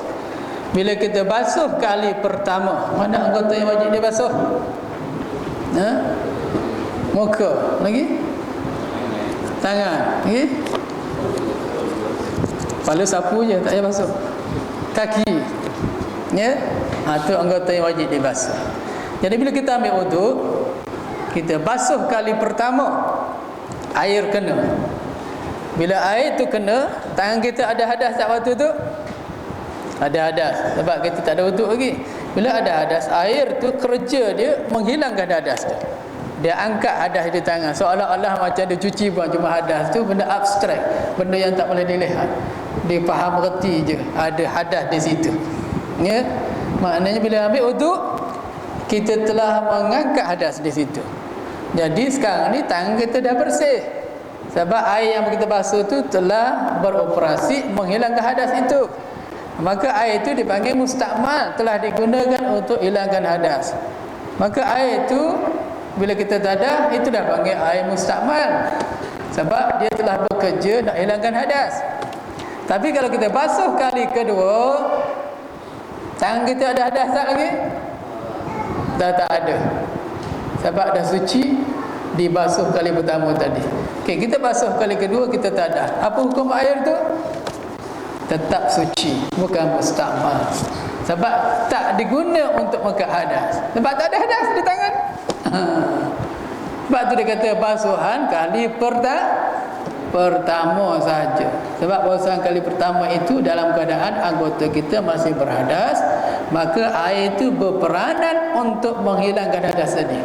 bila kita basuh kali pertama, mana anggota yang wajib dibasuh? Ha? Muka, lagi? Tangan, lagi? Kepala sapu je, tak payah basuh. Kaki, ya, itu anggota yang wajib dibasuh. Jadi bila kita ambil wuduk, kita basuh kali pertama, air kena. Bila air tu kena, tangan kita ada hadas tak waktu tu? Ada hadas, sebab kita tak ada wuduk lagi. Bila ada hadas, air tu kerja dia menghilangkan hadas tu. Dia angkat hadas di tangan, seolah-olah macam dia cuci buang. Cuma hadas tu benda abstrak, benda yang tak boleh dilihat. Dia faham reti je ada hadas di situ. Ya, maknanya bila ambil wuduk, kita telah mengangkat hadas di situ. Jadi sekarang ni tangan kita dah bersih, sebab air yang kita basuh tu telah beroperasi menghilangkan hadas itu. Maka air itu dipanggil mustakmal, telah digunakan untuk hilangkan hadas. Maka air itu bila kita tadah, itu dah panggil air mustakmal, sebab dia telah bekerja nak hilangkan hadas. Tapi kalau kita basuh kali kedua, tangan kita ada hadas tak lagi? Dah tak ada, sebab dah suci dibasuh kali pertama tadi. Okey, kita basuh kali kedua, kita tadah. Apa hukum air tu? Tetap suci, bukan mustakmal. Sebab tak diguna untuk mengangkat hadas, sebab tak ada hadas di tangan. Sebab tu dia kata basuhan kali pertama saja. Sebab basuhan kali pertama itu dalam keadaan anggota kita masih berhadas, maka air itu berperanan untuk menghilangkan hadas tadi.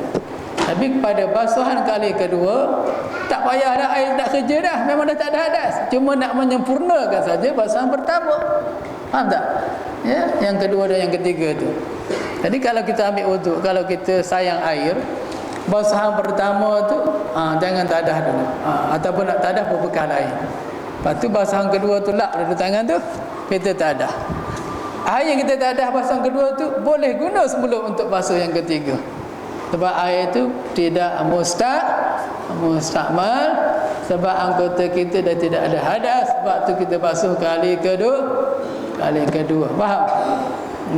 Tapi pada basuhan kali kedua, tak payah dah air nak kerja dah, memang dah tak ada hadas, cuma nak menyempurnakan saja basuhan pertama. Faham tak? Ya, yang kedua dan yang ketiga tu. Jadi kalau kita ambil wuduk, kalau kita sayang air, basuhan pertama tu jangan tadah dulu, ataupun nak tadah berbekal air. Lepas tu basuhan kedua tu lap dulu tangan tu, kita tadah. Air yang kita tadah basuhan kedua tu boleh guna semula untuk basuh yang ketiga. Sebab air itu tidak mustakmal, sebab anggota kita dah tidak ada hadas. Sebab tu kita basuh kali kedua. Faham?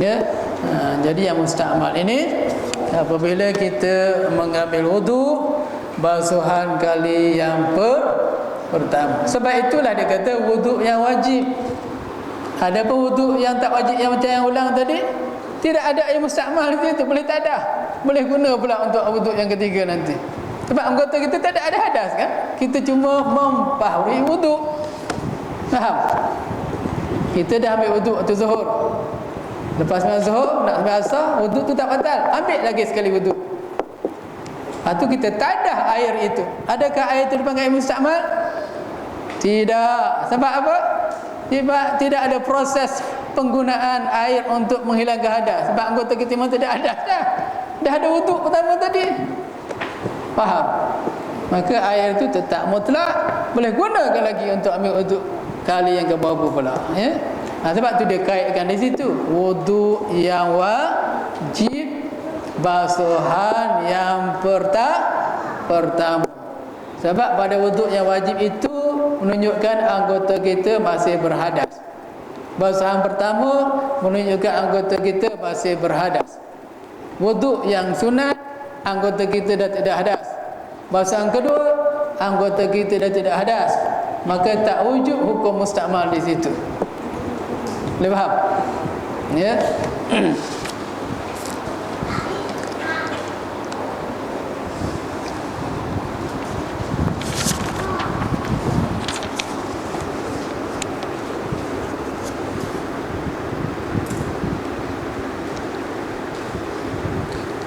Ya. Jadi yang mustakmal ini apabila kita mengambil wuduk, basuhan kali yang pertama. Sebab itulah dia kata wuduk yang wajib. Ada apa wuduk yang tak wajib, yang macam yang ulang tadi? Tidak ada air mustakmal di situ, boleh tadah, boleh guna pula untuk wuduk yang ketiga nanti. Sebab anggota kita tak ada hadas kan? Kita cuma memfahami wuduk. Faham? Kita dah ambil wuduk waktu zuhur. Lepas sembahyang zuhur, nak sembahyang asar, wuduk tu tak batal. Ambil lagi sekali wuduk. Lepas tu kita tadah air itu. Adakah air itu dipanggil air mustakmal? Tidak. Sebab apa? Sebab tidak ada proses penggunaan air untuk menghilangkan hadas. Sebab anggota kita memang tidak ada dah ada wuduk pertama tadi. Faham? Maka air itu tetap mutlak, boleh gunakan lagi untuk ambil wuduk kali yang ke bawah pula, ya. Sebab tu dia kaitkan di situ. Wuduk yang wajib, basuhan yang pertama. Sebab pada wuduk yang wajib itu menunjukkan anggota kita masih berhadas. Basuhan pertama menunjukkan anggota kita masih berhadas. Wuduk yang sunat, anggota kita dah tidak hadas. Basuhan kedua, anggota kita dah tidak hadas. Maka tak wujud hukum mustakmal di situ. Boleh faham? Ya.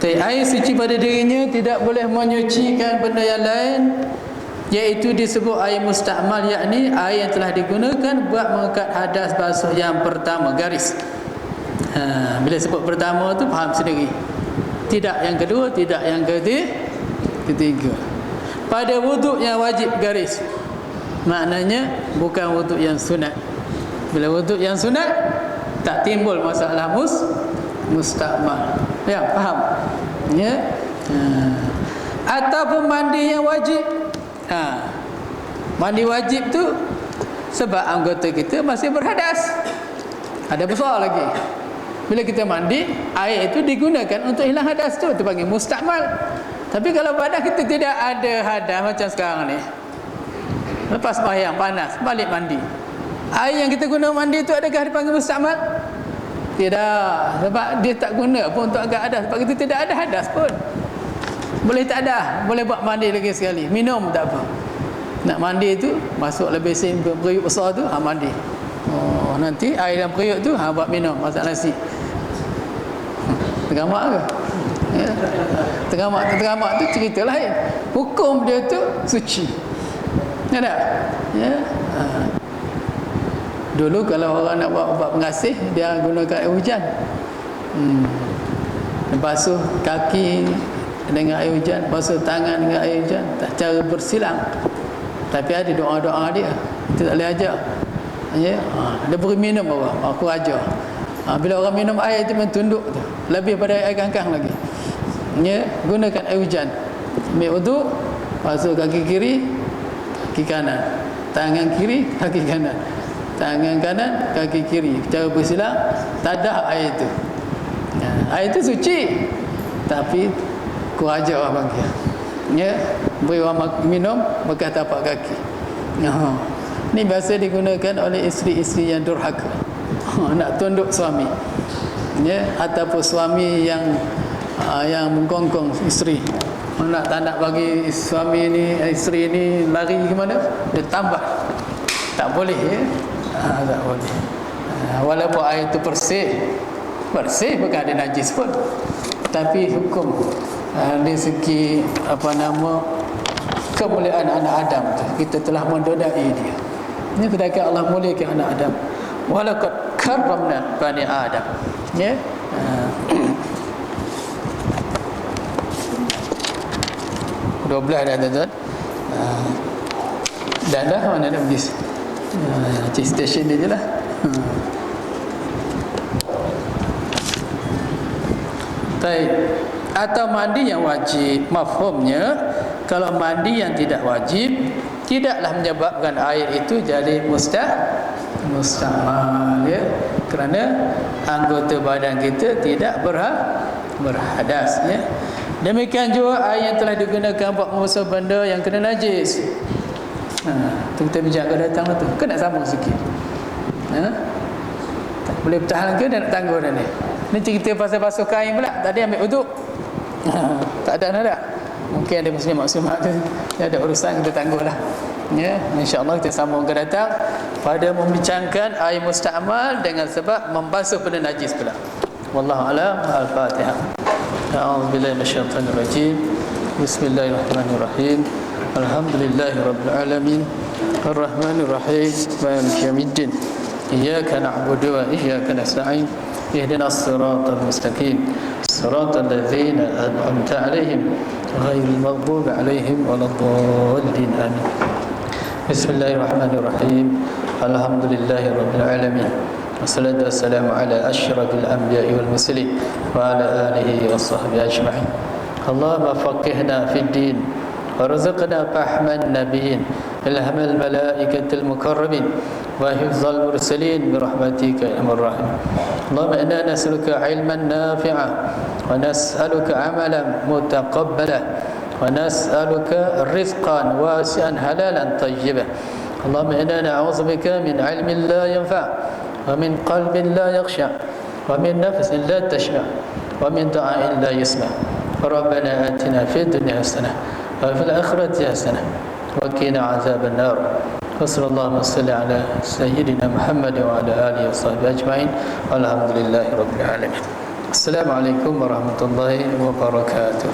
Air suci pada dirinya tidak boleh menyucikan benda yang lain, iaitu disebut air mustakmal, yakni air yang telah digunakan buat mengikat hadas basuh yang pertama, garis. Bila sebut pertama tu faham sendiri, tidak yang kedua, tidak yang ketiga. Pada wuduk yang wajib, garis, maknanya bukan wuduk yang sunat. Bila wuduk yang sunat tak timbul masalah mustakmal. Ya, faham? Ya. Ataupun mandi yang wajib. Mandi wajib tu sebab anggota kita masih berhadas. Ada besar lagi. Bila kita mandi, air itu digunakan untuk hilang hadas tu panggil mustakmal. Tapi kalau badan kita tidak ada hadas macam sekarang ni, lepas sembahyang panas, balik mandi, air yang kita guna mandi tu adakah dipanggil mustakmal? Tidak, sebab dia tak guna pun untuk agak hadas. Sebab kita tidak ada hadas pun. Boleh tak ada, boleh buat mandi lagi sekali. Minum tak apa. Nak mandi tu, masuklah besin periuk besar tu, mandi. Nanti air dalam periuk tu, buat minum, masak nasi. Tergamak ke? Ya. Tergamak tu cerita lain. Hukum dia tu suci. Ya tak? Ya. Dulu kalau orang nak buat ubat pengasih, dia gunakan air hujan. Basuh kaki dengan air hujan, basuh tangan dengan air hujan. Cara bersilang. Tapi ada doa-doa dia. Kita tak boleh ajar. Ya? Dia beri minum orang, aku ajar. Bila orang minum air itu mentunduk tu, lebih pada air kangkang lagi. Ya? Gunakan air hujan. Ambil wuduk, basuh kaki kiri, kaki kanan. Tangan kiri, kaki kanan. Tangan kanan, kaki kiri. Cara bersilang, tadah air itu. Air itu suci, tapi kuraja orang panggil. Ya, beri orang minum bekas tapak kaki. Ini biasa digunakan oleh isteri-isteri yang durhaka. Nak tunduk suami. Ya, ataupun suami yang menggonggong isteri. Tak nak bagi suami ni, isteri ni lari ke mana, dia tambah. Tak boleh, ya. Tak boleh. Walaupun air itu bersih bukan ada najis pun, tapi hukum dari segi kemuliaan anak Adam tu, kita telah mendodai dia. Ini tanda Allah muliakan anak Adam. Walaqad karramna bani Adam. Ya. Dua belas dah tuan-tuan. Dah mana nak pergi? Cik station dia je lah. Baik. Atau mandi yang wajib, mafhumnya kalau mandi yang tidak wajib tidaklah menyebabkan air itu jadi mustakmal, ya, kerana anggota badan kita tidak berhadas, ya. Demikian juga air yang telah digunakan buat membasuh benda yang kena najis. Kita bijak ke datang tu, kan nak sambung sikit. Tak boleh bertahan ke, dia nak tangguh dah ni. Ni cerita pasal basuh kain pula. Tadi ambil wuduk. Tak ada nada. Mungkin ada muslimat tu, dia ada urusan, kita tangguhlah. Ya, insya-Allah kita sambung ke datang pada membincangkan air mustakmal dengan sebab membasuh benda najis pula. Wallahu a'lam. Al-Fatihah. A'udzubillahi minasyaitanir rajim. Bismillahirrahmanirrahim. Alhamdulillahirabbil alamin. Arrahmanir rahim. Maliki yaumiddin. Iyyaka na'budu wa iyyaka nasta'in. Ihdinas siratal mustaqim. Siratal ladzina an'amta 'alaihim ghairil maghdubi 'alaihim waladdallin. Amin. Bismillahirrahmanirrahim. Alhamdulillahirabbil alamin. والصلاة والسلام على أشرف الأنبياء والمرسلين وعلى آله وصحبه أجمعين. اللهم فقهنا في الدين وارزقنا فهم النبيين إلهام الملائكة المقربين وحفظ المرسلين برحمتك يا أرحم الراحمين. اللهم إنا نسألك علما نافعا ونسألك عملا متقبلا ونسألك رزقا واسعا حلالا طيبا. اللهم إنا نعوذ بك من علم لا ينفع ومن قلب لا يخشع ومن نفس لا تشبع ومن دعاء لا يسمع. ربنا آتنا في الدنيا حسنة وفي الآخرة حسنة وقنا عذاب النار. وصلى الله وسلم على سيدنا محمد وعلى آله وصحبه أجمعين والحمد لله رب العالمين. السلام عليكم ورحمة الله وبركاته.